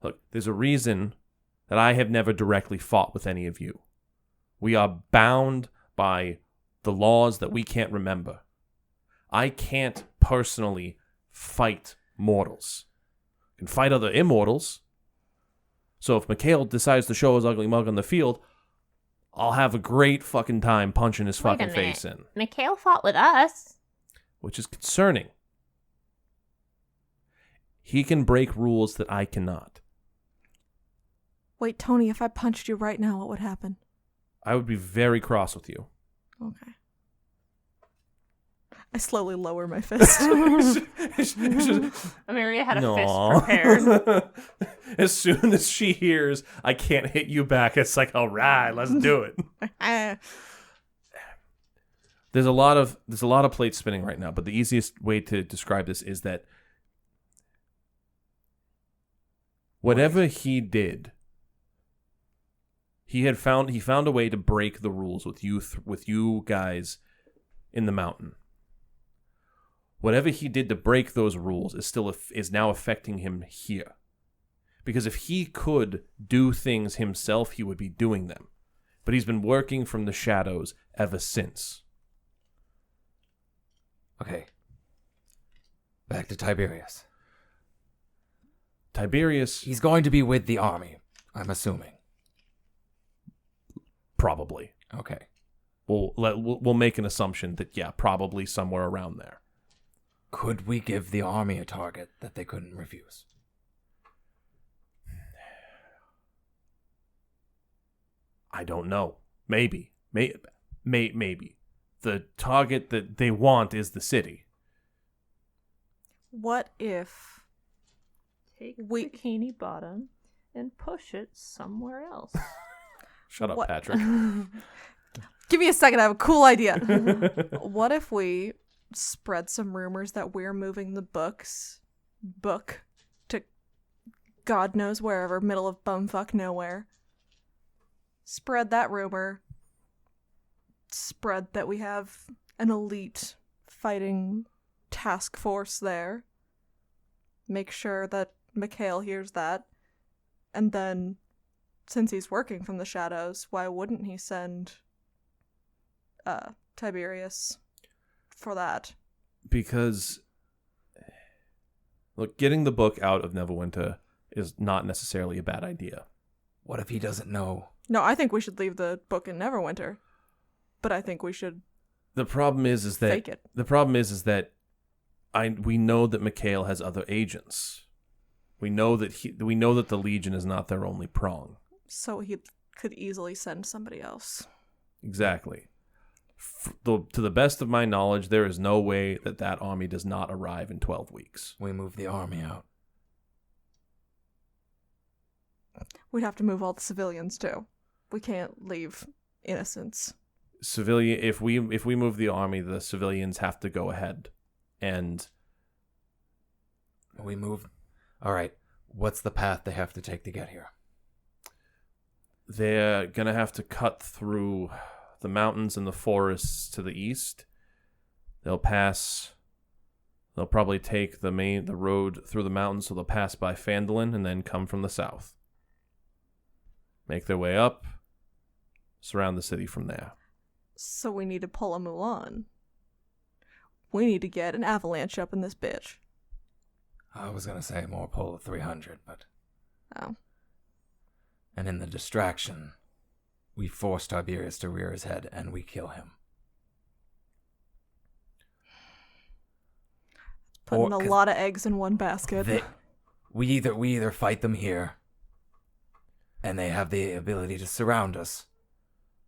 look, there's a reason that I have never directly fought with any of you. We are bound by the laws that we can't remember. I can't personally fight mortals. I can fight other immortals. So if Mikhail decides to show his ugly mug on the field, I'll have a great fucking time punching his Wait a fucking face minute. in. Mikhail fought with us. Which is concerning. He can break rules that I cannot. Wait, Tony, if I punched you right now, what would happen? I would be very cross with you. Okay. I slowly lower my fist. Amelia had a No. fist prepared. As soon as she hears I can't hit you back, it's like, all right, let's do it. There's a lot of plates spinning right now, but the easiest way to describe this is that whatever he did, he found a way to break the rules with you guys in the mountain. Whatever he did to break those rules is now affecting him here. Because if he could do things himself, he would be doing them. But he's been working from the shadows ever since. Okay. Back to Tiberius. Tiberius, He's going to be with the army, I'm assuming. probably. Okay. We'll make an assumption that, yeah, probably somewhere around there. Could we give the army a target that they couldn't refuse? I don't know. Maybe. Maybe. The target that they want is the city. What if Take We- Bikini Bottom and push it somewhere else. Shut up, What- Patrick. Give me a second, I have a cool idea. What if we spread some rumors that we're moving the book to God knows wherever, middle of bumfuck nowhere? Spread that rumor. Spread that we have an elite fighting task force there. Make sure that Mikhail hears that. And then, since he's working from the shadows, why wouldn't he send Tiberius for that? Because, look, getting the book out of Neverwinter is not necessarily a bad idea. What if he doesn't know? No, I think we should leave the book in Neverwinter. But I think we should The problem is that fake it. the problem is that we know that Mikhail has other agents. We know that the Legion is not their only prong. So he could easily send somebody else. Exactly. To the best of my knowledge, there is no way that army does not arrive in 12 weeks. We move the army out. We'd have to move all the civilians too. We can't leave innocents. If we move the army, the civilians have to go ahead. And We move. All right. What's the path they have to take to get here? they're going to have to cut through the mountains and the forests to the east. They'll probably take the road through the mountains, so they'll pass by Phandalin and then come from the south. Make their way up, surround the city from there. So we need to pull a Mulan. We need to get an avalanche up in this bitch. I was going to say more pull of 300, but... Oh. And in the distraction, we force Tiberius to rear his head and we kill him. Putting a 'cause lot of eggs in one basket. we either fight them here, and they have the ability to surround us,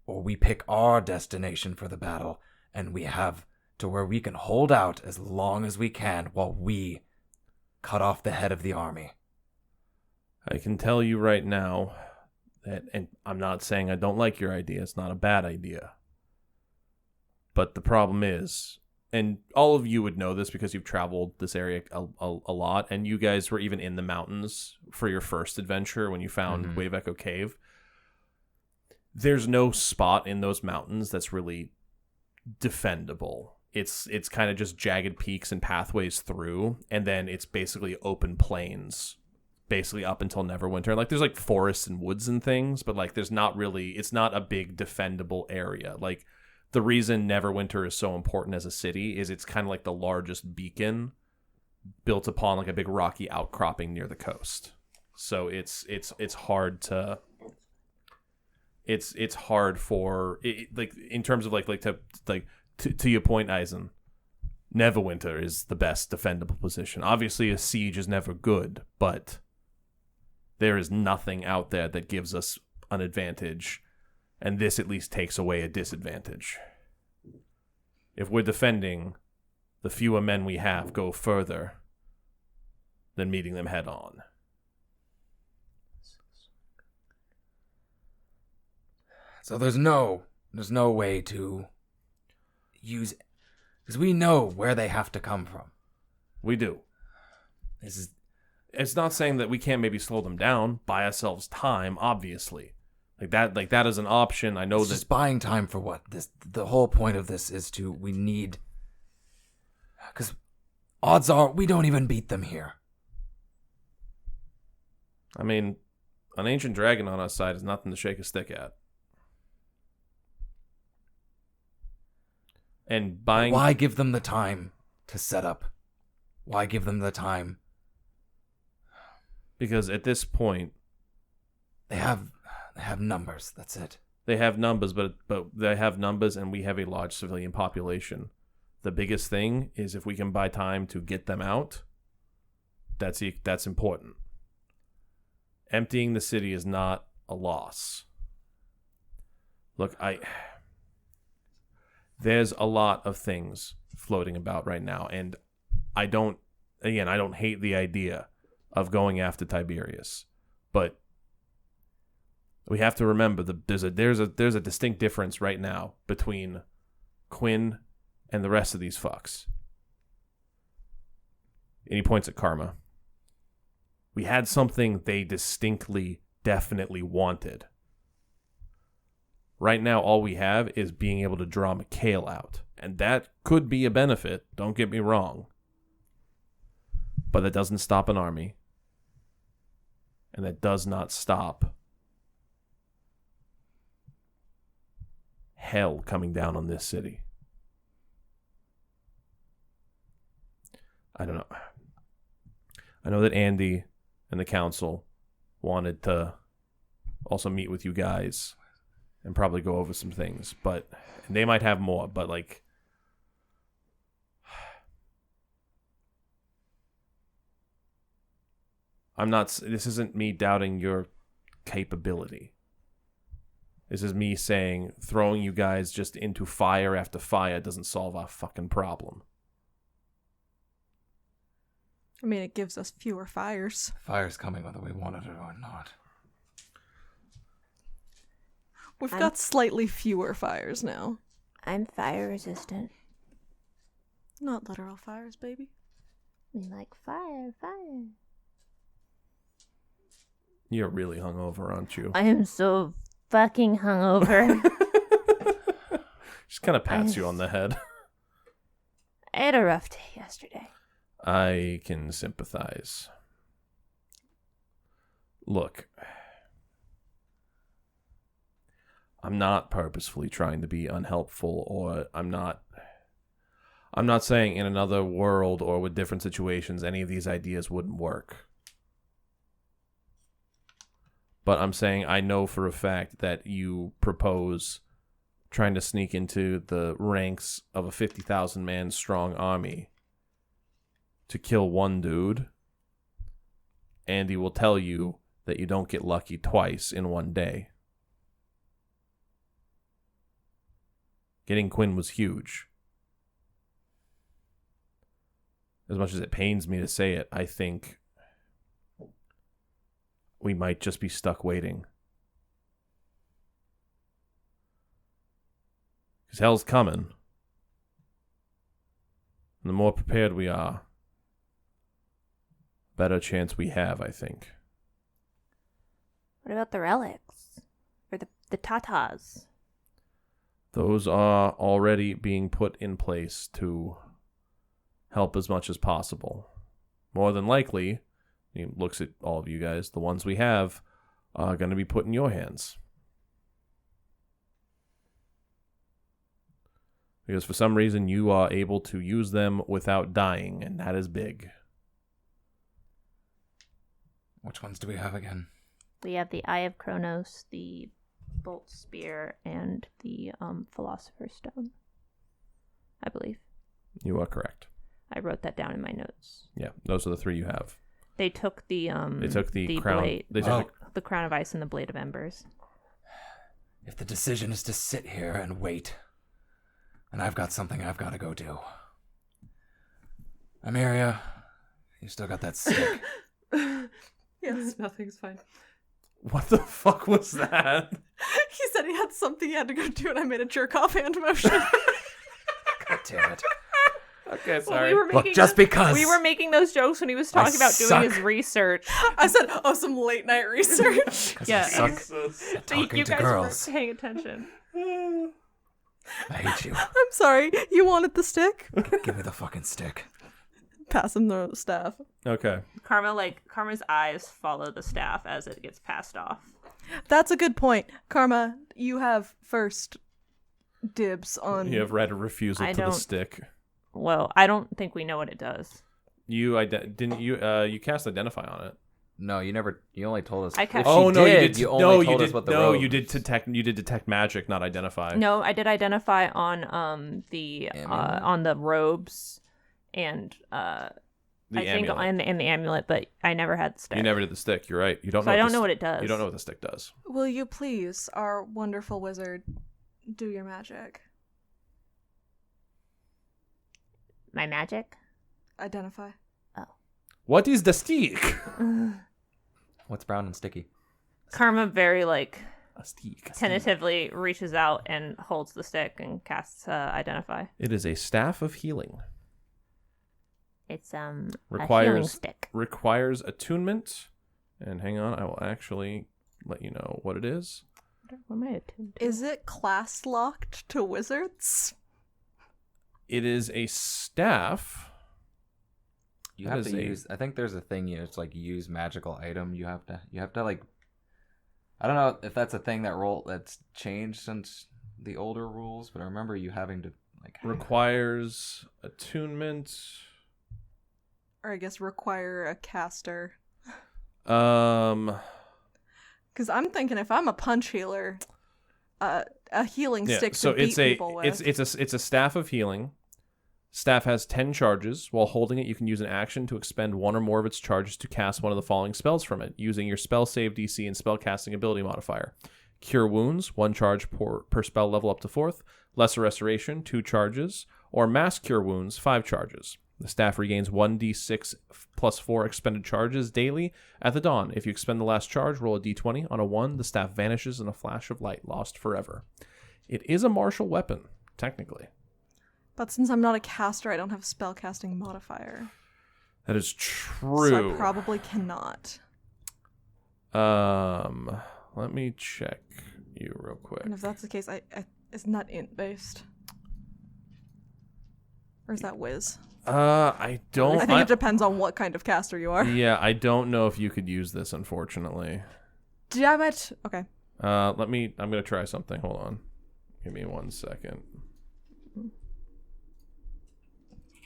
or we pick our destination for the battle, and we have to where we can hold out as long as we can while we cut off the head of the army. I can tell you right now that, and I'm not saying I don't like your idea, it's not a bad idea. But the problem is, and all of you would know this because you've traveled this area a lot, and you guys were even in the mountains for your first adventure when you found Wave Echo Cave. There's no spot in those mountains that's really defendable. It's kind of just jagged peaks and pathways through, and then it's basically open plains, basically up until Neverwinter. Like, there's like forests and woods and things, but like there's not really, it's not a big defendable area. Like, the reason Neverwinter is so important as a city is it's kind of like the largest beacon built upon like a big rocky outcropping near the coast. So it's hard to it's hard for it, like in terms of to your point, Eisen, Neverwinter is the best defendable position. Obviously, a siege is never good, but there is nothing out there that gives us an advantage, and this at least takes away a disadvantage. If we're defending, the fewer men we have go further than meeting them head on. So there's no way to use, because we know where they have to come from. We do. It's not saying that we can't maybe slow them down, buy ourselves time, obviously. Like that is an option. I know It's just buying time for what? The whole point of this is we need, because odds are we don't even beat them here. I mean, an ancient dragon on our side is nothing to shake a stick at. And buying... Why give them the time to set up? Why give them the time? Because at this point... They have numbers, that's it. They have numbers, but they have numbers and we have a large civilian population. The biggest thing is if we can buy time to get them out, that's important. Emptying the city is not a loss. Look, there's a lot of things floating about right now, and I don't hate the idea of going after Tiberius, but we have to remember that there's a distinct difference right now between Quinn and the rest of these fucks. And he points at Karma. We had something they distinctly, definitely wanted. Right now, all we have is being able to draw Mikhail out. And that could be a benefit, don't get me wrong. But that doesn't stop an army. And that does not stop hell coming down on this city. I don't know. I know that Andy and the council wanted to also meet with you guys and probably go over some things, but they might have more, but like this isn't me doubting your capability. This is me saying throwing you guys just into fire after fire doesn't solve our fucking problem. I mean, it gives us fewer fires. Fire's coming whether we want it or not. We've got slightly fewer fires now. I'm fire resistant. Not literal fires, baby. We like fire. You're really hungover, aren't you? I am so fucking hungover. Just kind of pats you on the head. I had a rough day yesterday. I can sympathize. Look, I'm not purposefully trying to be unhelpful, or I'm not saying in another world or with different situations any of these ideas wouldn't work. But I'm saying I know for a fact that you propose trying to sneak into the ranks of a 50,000 man strong army to kill one dude, Andy will tell you that you don't get lucky twice in one day. Getting Quinn was huge. As much as it pains me to say it, I think we might just be stuck waiting. Because hell's coming. And the more prepared we are, better chance we have, I think. What about the relics? Or the tatas? Those are already being put in place to help as much as possible. More than likely, he looks at all of you guys, the ones we have are going to be put in your hands. Because for some reason you are able to use them without dying, and that is big. Which ones do we have again? We have the Eye of Kronos, the Bolt Spear, and the Philosopher's Stone, I believe. You are correct. I wrote that down in my notes. Yeah, those are the three you have. They took the crown. Blade, They took the Crown of Ice and the Blade of Embers. If the decision is to sit here and wait, and I've got something I've got to go do. Amiria, you still got that stick. Yes, nothing's fine. What the fuck was that? He said he had something he had to go do, and I made a jerk-off hand motion. God damn it. Okay, sorry. Look, just because. We were making those jokes when he was talking about suck. doing his research. I said, oh, some late-night research. Yeah. I suck at talking You to guys girls. were paying attention. I hate you. I'm sorry. You wanted the stick? Give me the fucking stick. Pass him the staff. Okay. Karma's eyes follow the staff as it gets passed off. That's a good point. Karma, you have first dibs on... You have read a refusal I to the don't- stick. Well, I don't think we know what it does. You you cast identify on it. No, you never. You only told us. I ca- If Oh, she did, you only told us what the robe. you did detect magic, not identify. No, I did identify on the Amulet? on the robes and The I think amulet. in the amulet, but I never had the stick. You never did the stick. You're right. You don't. So know I don't the know what it does. You don't know what the stick does. Will you please, our wonderful wizard, do your magic? My magic. Identify. What is the stick? What's brown and sticky? Karma very A stick. tentatively reaches out and holds the stick and casts identify. It is a staff of healing. It's a healing Requires stick. requires attunement. And hang on, I will actually let you know what it is. What am I attuned to? Is it class locked to wizards? It is a staff. You That have is to a- use. I think there's a thing. It's like use magical item. You have to like. I don't know if that's a thing that's changed since the older rules, but I remember you having to like. Requires attunement. Or I guess require a caster. Um. Because I'm thinking if I'm a punch healer, a healing Yeah. stick So to beat it's a people with. it's a staff of healing. Staff has 10 charges. While holding it, you can use an action to expend one or more of its charges to cast one of the following spells from it, using your spell save DC and spell casting ability modifier. Cure Wounds, 1 charge per spell level up to 4th. Lesser Restoration, 2 charges. Or Mass Cure Wounds, 5 charges. The staff regains 1d6 plus 4 expended charges daily at the dawn. If you expend the last charge, roll a d20. On a 1, the staff vanishes in a flash of light, lost forever. It is a martial weapon, technically. But since I'm not a caster, I don't have a spellcasting modifier. That is true. So I probably cannot. Let me check you real quick. And if that's the case, isn't that int based? Or is that whiz? I don't. I think it depends on what kind of caster you are. Yeah, I don't know if you could use this, unfortunately. Damn it. Okay. I'm gonna try something. Hold on. Give me 1 second.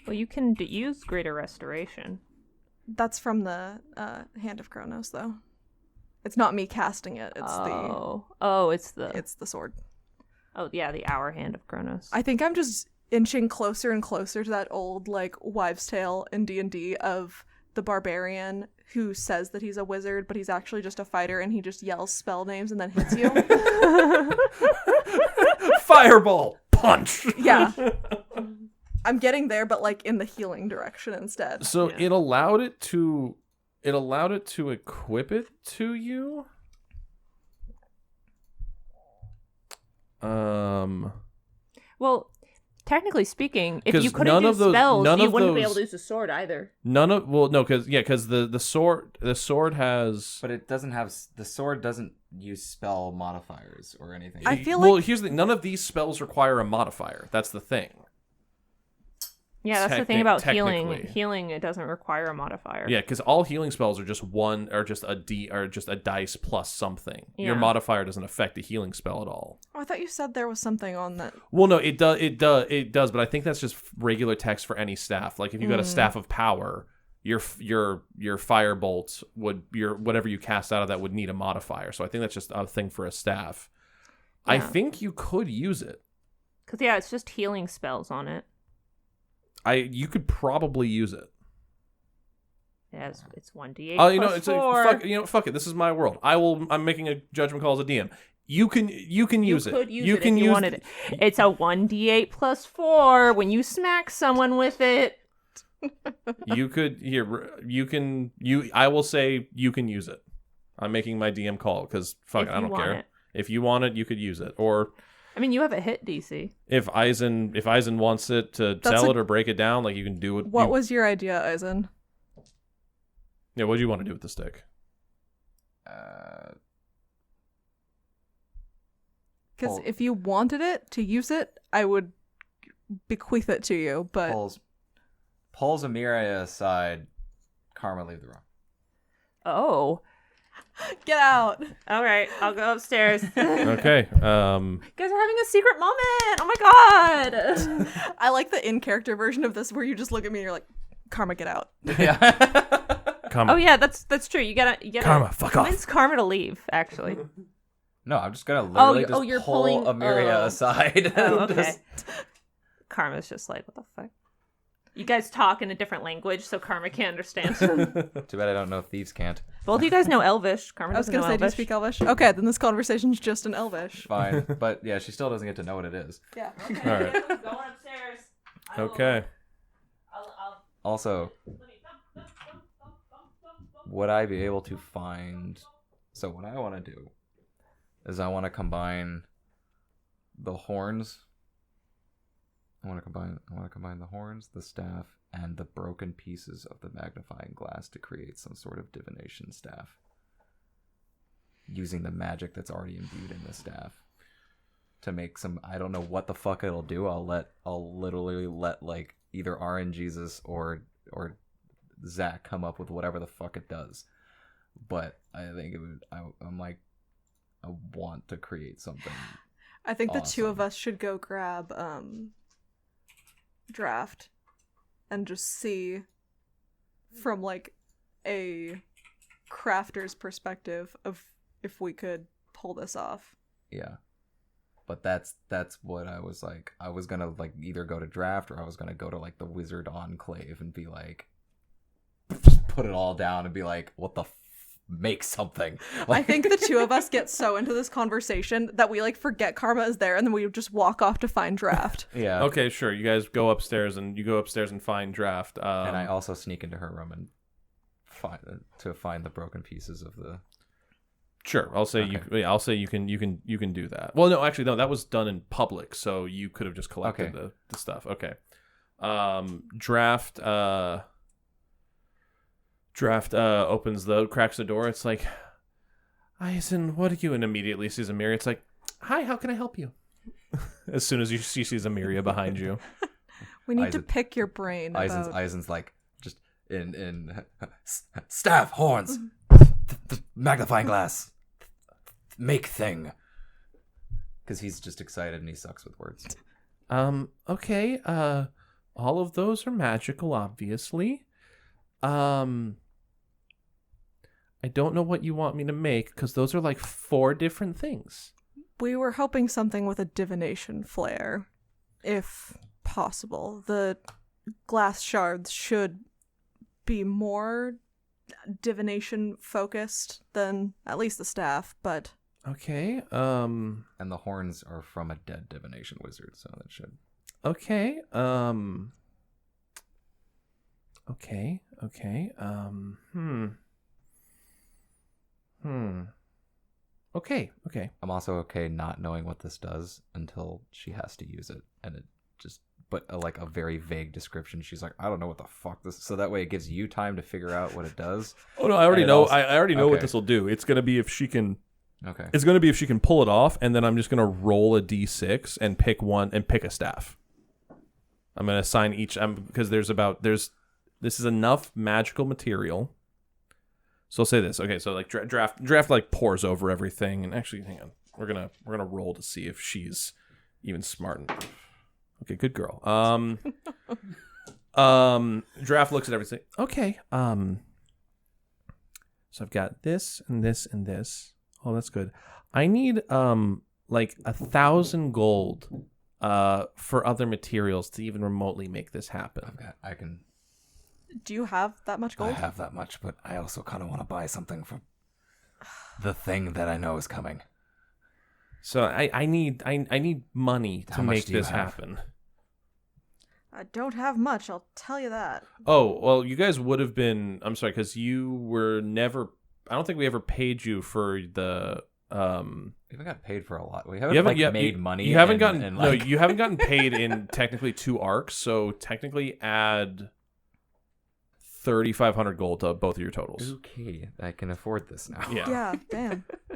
Well, you can use Greater Restoration. That's from the Hand of Kronos, though. It's not me casting it. It's it's the it's the sword. oh yeah, the Hour Hand of Kronos. I think I'm just inching closer and closer to that old like wives' tale in D&D of the barbarian who says that he's a wizard, but he's actually just a fighter, and he just yells spell names and then hits you. Fireball punch. Yeah. I'm getting there, but like in the healing direction instead. So it allowed it to equip it to you. Well, technically speaking, if 'Cause you couldn't none do of those- spells, none you of wouldn't be those- able to use the sword either. Because the sword But it doesn't have the sword doesn't use spell modifiers or anything. I feel well, like- here's the none of these spells require a modifier. That's the thing. Yeah, that's the thing about healing. Technically. Healing, it doesn't require a modifier. Yeah, because all healing spells are just a dice plus something. Your Yeah. modifier doesn't affect the healing spell at all. Oh, I thought you said there was something on that. Well, no, it does, but I think that's just regular text for any staff. Like if you got a staff of power, your firebolt whatever you cast out of that would need a modifier. So I think that's just a thing for a staff. I Yeah. think you could use it. Because, yeah, it's just healing spells on it. You could probably use it. Yeah, it's 1d8 Oh, you know, plus it's 4. fuck it. This is my world. I'm making a judgment call as a DM. You can use You it. could use You it can if you use wanted it. It's a 1d8 plus 4 when you smack someone with it. You could I will say you can use it. I'm making my DM call because fuck If it, I you don't want care. it. If you want it, you could use it. Or I mean, you have a hit DC. if Eisen wants it to That's sell a- it or break it down, like you can do it. What was your idea, Eisen? Yeah, what do you want to do with the stick? Because Well- if you wanted it to use it, I would bequeath it to you. But pulls Emiria aside. Karma, leave the room. Oh. get out. All right, I'll go upstairs. You Okay. guys are having a secret moment. Oh my god. I like the in-character version of this where you just look at me and you're like, Karma, get out. Yeah. Karma. Oh yeah, that's true. You gotta Karma, fuck off. convince Karma to leave. Actually. No, I'm just gonna literally just you're pull pulling- Emiria aside. Oh, okay. Just- Karma's just like, what the fuck? You guys talk in a different language, so Karma can't understand. Too bad I don't know thieves can't. Both of you guys know Elvish. Karma I was doesn't going know to say, do you Elvish. speak Elvish? Okay, then this conversation's just in Elvish. Fine, but yeah, she still doesn't get to know what it is. Yeah. All right. Going upstairs. Okay. Also, would I be able to find? So what I want to do is I want to combine the horns. I want to combine the horns, the staff, and the broken pieces of the magnifying glass to create some sort of divination staff. Using the magic that's already imbued in the staff to make some. I don't know what the fuck it'll do. I'll literally let like either RNGesus or Zach come up with whatever the fuck it does. But I think it would. I'm like, I want to create something. I think the two of Awesome. us should go grab Draft and just see from like a crafter's perspective of if we could pull this off. Yeah. But that's what I was like. I was gonna like either go to Draft or I was gonna go to like the Wizard Enclave and be like, just put it all down and be like, what the make something. I think the two of us get so into this conversation that we like forget Karma is there and then we just walk off to find Draft. Yeah. Okay, sure. You guys go upstairs and find Draft. And I also sneak into her room and find the broken pieces of the. Sure, I'll say Okay. I'll say you can do that. Well, no, actually, no, that was done in public, so you could have just collected Okay. the stuff. Okay. Draft cracks the door. It's like, Eisen, what are you? And immediately sees Emiria. It's like, hi, how can I help you? As soon as she sees Emiria behind you. We need to Eisen- pick your brain about... Eisen's like just in staff horns, magnifying glass, make thing. Because he's just excited and he sucks with words. Okay. All of those are magical, obviously. I don't know what you want me to make because those are like 4 different things. We were hoping something with a divination flair, if possible. The glass shards should be more divination focused than at least the staff, but Okay. And the horns are from a dead divination wizard, so that should. Okay. Okay. Okay. I'm also okay not knowing what this does until she has to use it, and it just. But like a very vague description. She's like, I don't know what the fuck this. So that way, it gives you time to figure out what it does. Oh no, I already And it know. also- I already know what okay. this will do. It's gonna be if she can. Okay. It's gonna be if she can pull it off, and then I'm just gonna roll a d6 and pick one and pick a staff. I'm gonna assign each. Because this is enough magical material. So I'll say this. Okay, so like draft like pours over everything, and actually, hang on. We're gonna roll to see if she's even smart enough. Okay, good girl. Draft looks at everything. Okay. So I've got this and this and this. Oh, that's good. I need like 1,000 gold for other materials to even remotely make this happen. I can. do you have that much gold? I have that much, but I also kind of want to buy something for the thing that I know is coming. So I need money to How much make do you this have? happen. I don't have much, I'll tell you that. Oh, well, you guys would have been. I'm sorry, because you were never. I don't think we ever paid you for the. We haven't got paid for a lot. We You haven't, haven't like, yet, made money. You haven't and- gotten and, no. like- You haven't gotten paid in technically 2 arcs. So technically, add 3,500 gold to both of your totals. Okay, I can afford this now. Yeah. Yeah,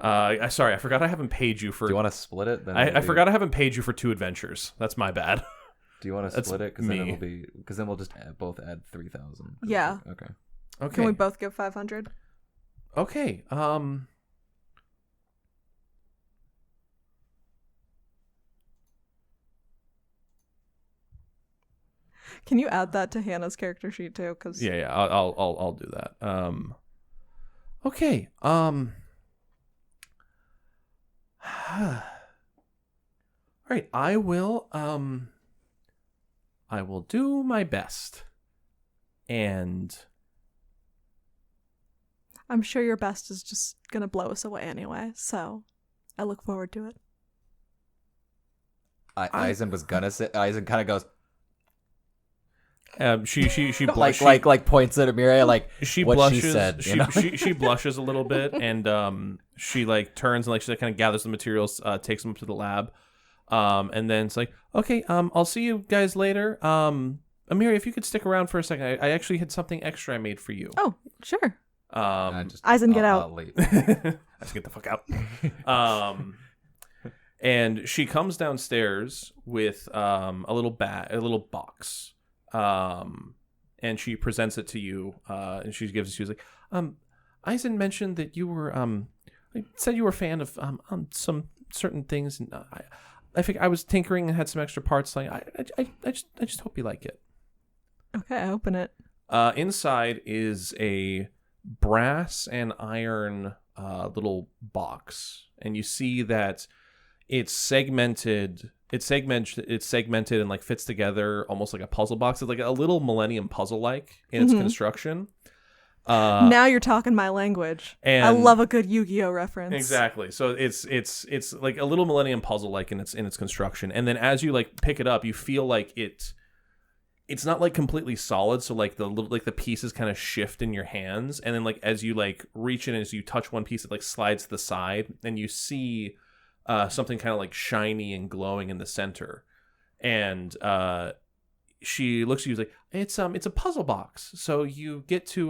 damn. Sorry, I forgot I haven't paid you for. Do you want to split it? Then I it'll be- forgot I haven't paid you for 2 adventures. That's my bad. Do you want to That's split it? Because then me. it'll be. Because then we'll just both add 3,000. Yeah. Okay. Okay. Can we both give 500? Okay. Can you add that to Hannah's character sheet too? Because Yeah. I'll do that. Okay. All right. I will do my best. And I'm sure your best is just gonna blow us away anyway. So I look forward to it. Eisen was gonna say. Eisen kind of goes she like points at Amira like she what blushes. she said. You know? she blushes a little bit, and she like turns and like she kind of gathers the materials, takes them to the lab, and then it's like, okay, I'll see you guys later. Amiri, if you could stick around for a second, I actually had something extra I made for you. Oh, sure. Eisen, get out. I'll leave. Let's get the fuck out. And she comes downstairs with a little box, and she presents it to you. And she gives it to you. She's like, Eisen mentioned that you were said you were a fan of some certain things, and I think I was tinkering and had some extra parts. Like I just hope you like it. Okay, I open it. Inside is a brass and iron little box, and you see that it's segmented and like fits together almost like a puzzle box. It's like a little Millennium Puzzle like in its construction. Now you're talking my language. I and- love a good Yu-Gi-Oh reference. Exactly. So it's like a little Millennium Puzzle like in its construction. And then as you like pick it up, you feel like it's not like completely solid, so like the pieces kind of shift in your hands, and then like as you like reach in, as you touch one piece, it like slides to the side, and you see something kind of like shiny and glowing in the center. And she looks at you like, it's a puzzle box, so you get to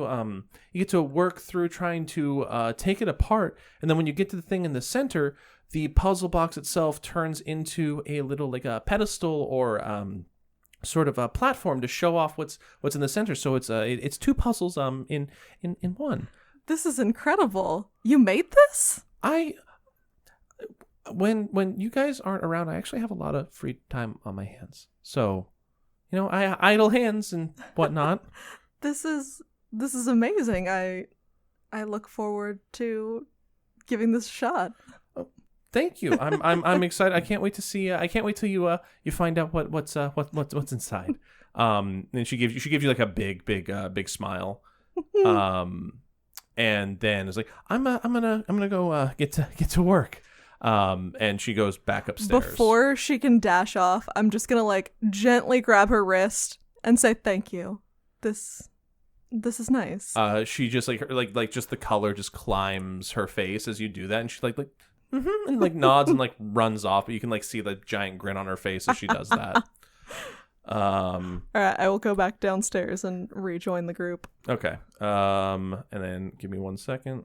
work through trying to take it apart, and then when you get to the thing in the center, the puzzle box itself turns into a little like a pedestal or sort of a platform to show off what's in the center. So it's 2 puzzles in one. This is incredible. You made this? When you guys aren't around, I actually have a lot of free time on my hands. So, I idle hands and whatnot. This is amazing. I look forward to giving this a shot. Thank you. I'm excited. I can't wait to see. I can't wait till you find out what's inside. And she gives you like a big smile. And then it's like I'm gonna go get to work. And she goes back upstairs. Before she can dash off, I'm just gonna like gently grab her wrist and say thank you. This is nice. She just like just the color just climbs her face as you do that, and she like mm-hmm, and like nods and like runs off. But you can like see the giant grin on her face as she does that. All right, I will go back downstairs and rejoin the group. Okay. And then give me 1 second.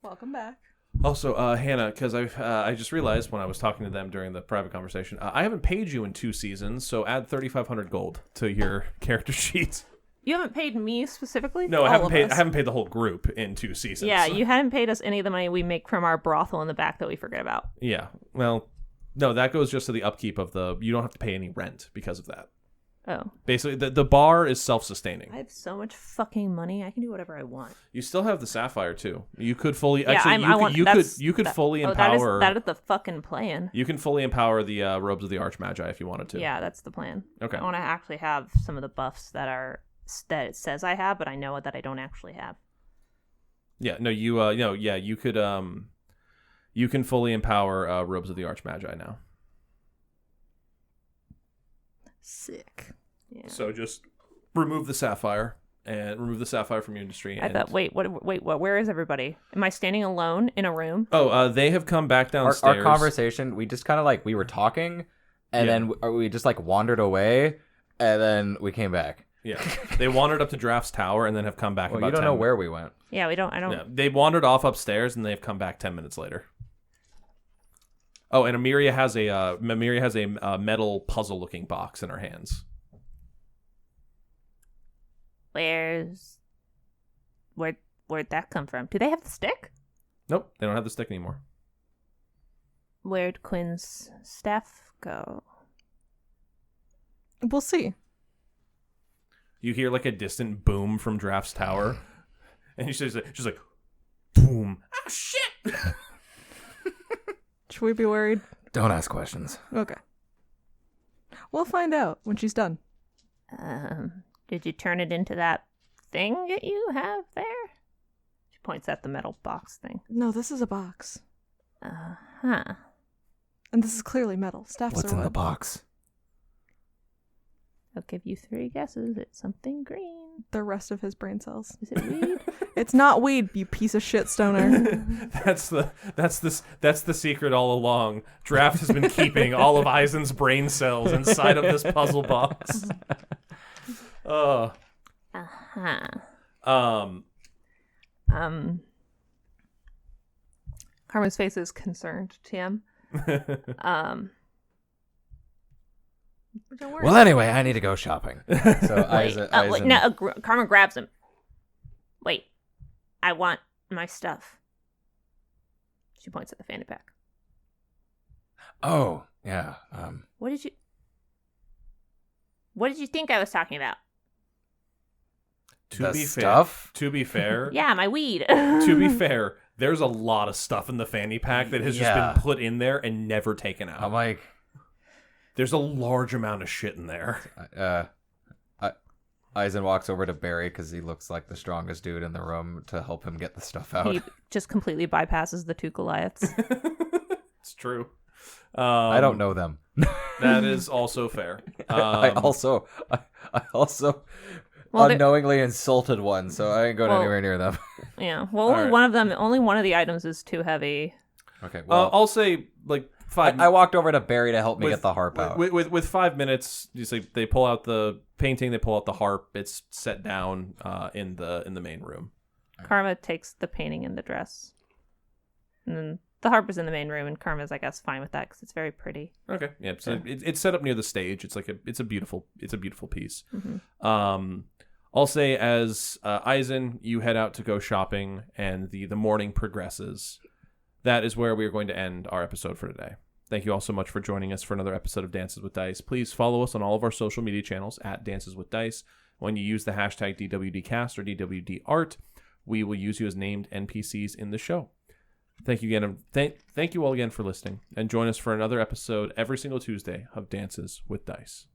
Welcome back. Also, Hannah, because I just realized when I was talking to them during the private conversation, I haven't paid you in 2 seasons, so add 3,500 gold to your character sheet. You haven't paid me specifically? No, I haven't paid the whole group in 2 seasons. Yeah, you hadn't paid us any of the money we make from our brothel in the back that we forget about. Yeah. Well, no, that goes just to the upkeep of the. You don't have to pay any rent because of that. Oh. Basically, the bar is self-sustaining. I have so much fucking money. I can do whatever I want. You still have the sapphire too. You could fully Yeah, actually you could fully empower. That is the fucking plan. You can fully empower the robes of the Archmagi if you wanted to. Yeah, that's the plan. Okay. I want to actually have some of the buffs that it says I have, but I know that I don't actually have. Yeah. No. You could. You can fully empower robes of the Archmagi now. Sick. Yeah. So just remove the sapphire from your industry. I thought, wait, what? Where is everybody? Am I standing alone in a room? Oh, they have come back downstairs. Our conversation, we just kind of like we were talking, and then we just like wandered away, and then we came back. Yeah, they wandered up to Draft's Tower and then have come back. Well, about you don't 10 know where we went. Yeah, I don't. Yeah, they wandered off upstairs and they've come back 10 minutes later. Oh, and Amiria has a metal puzzle-looking box in her hands. Where'd that come from? Do they have the stick? Nope, they don't have the stick anymore. Where'd Quinn's staff go? We'll see. You hear like a distant boom from Draft's Tower, and she's like, boom! Oh shit! Should we be worried? Don't ask questions. Okay. We'll find out when she's done. Did you turn it into that thing that you have there? She points at the metal box thing. No, this is a box. Uh-huh. And this is clearly metal. Staffs What's are in the wood. box? I'll give you 3 guesses. It's something green. The rest of his brain cells. Is it weed? It's not weed, you piece of shit stoner. That's the secret all along. Draft has been keeping all of Eisen's brain cells inside of this puzzle box. Uh-huh. Carmen's face is concerned, Tim. Don't worry. Well, anyway, I need to go shopping. So Wait, no, Carmen grabs him. Wait, I want my stuff. She points at the fanny pack. Oh, yeah. What did you think I was talking about? To The be stuff? To be fair. Yeah, my weed. To be fair, there's a lot of stuff in the fanny pack that has just Yeah. been put in there and never taken out. I'm like, There's a large amount of shit in there. Eisen walks over to Barry because he looks like the strongest dude in the room to help him get the stuff out. He just completely bypasses the 2 Goliaths. It's true. I don't know them. That is also fair. I also Well, unknowingly insulted one, so I ain't going Well- anywhere near them. Yeah. Well, only Alright. only one of the items is too heavy. Okay, well, I'll say like 5. I walked over to Barry to help me with- get the harp out. With 5 minutes, you say they pull out the painting, they pull out the harp. It's set down in the main room. Karma takes the painting and the dress. And then the harp is in the main room, and Karma's, I guess, fine with that because it's very pretty. Okay, yeah. So it's set up near the stage. It's like it's a beautiful piece. Mm-hmm. I'll say as Eisen, you head out to go shopping, and the morning progresses. That is where we are going to end our episode for today. Thank you all so much for joining us for another episode of Dances with Dice. Please follow us on all of our social media channels at Dances with Dice. When you use the hashtag DWDcast or DWDart, we will use you as named NPCs in the show. Thank you again. Thank you all again for listening, and join us for another episode every single Tuesday of Dances with Dice.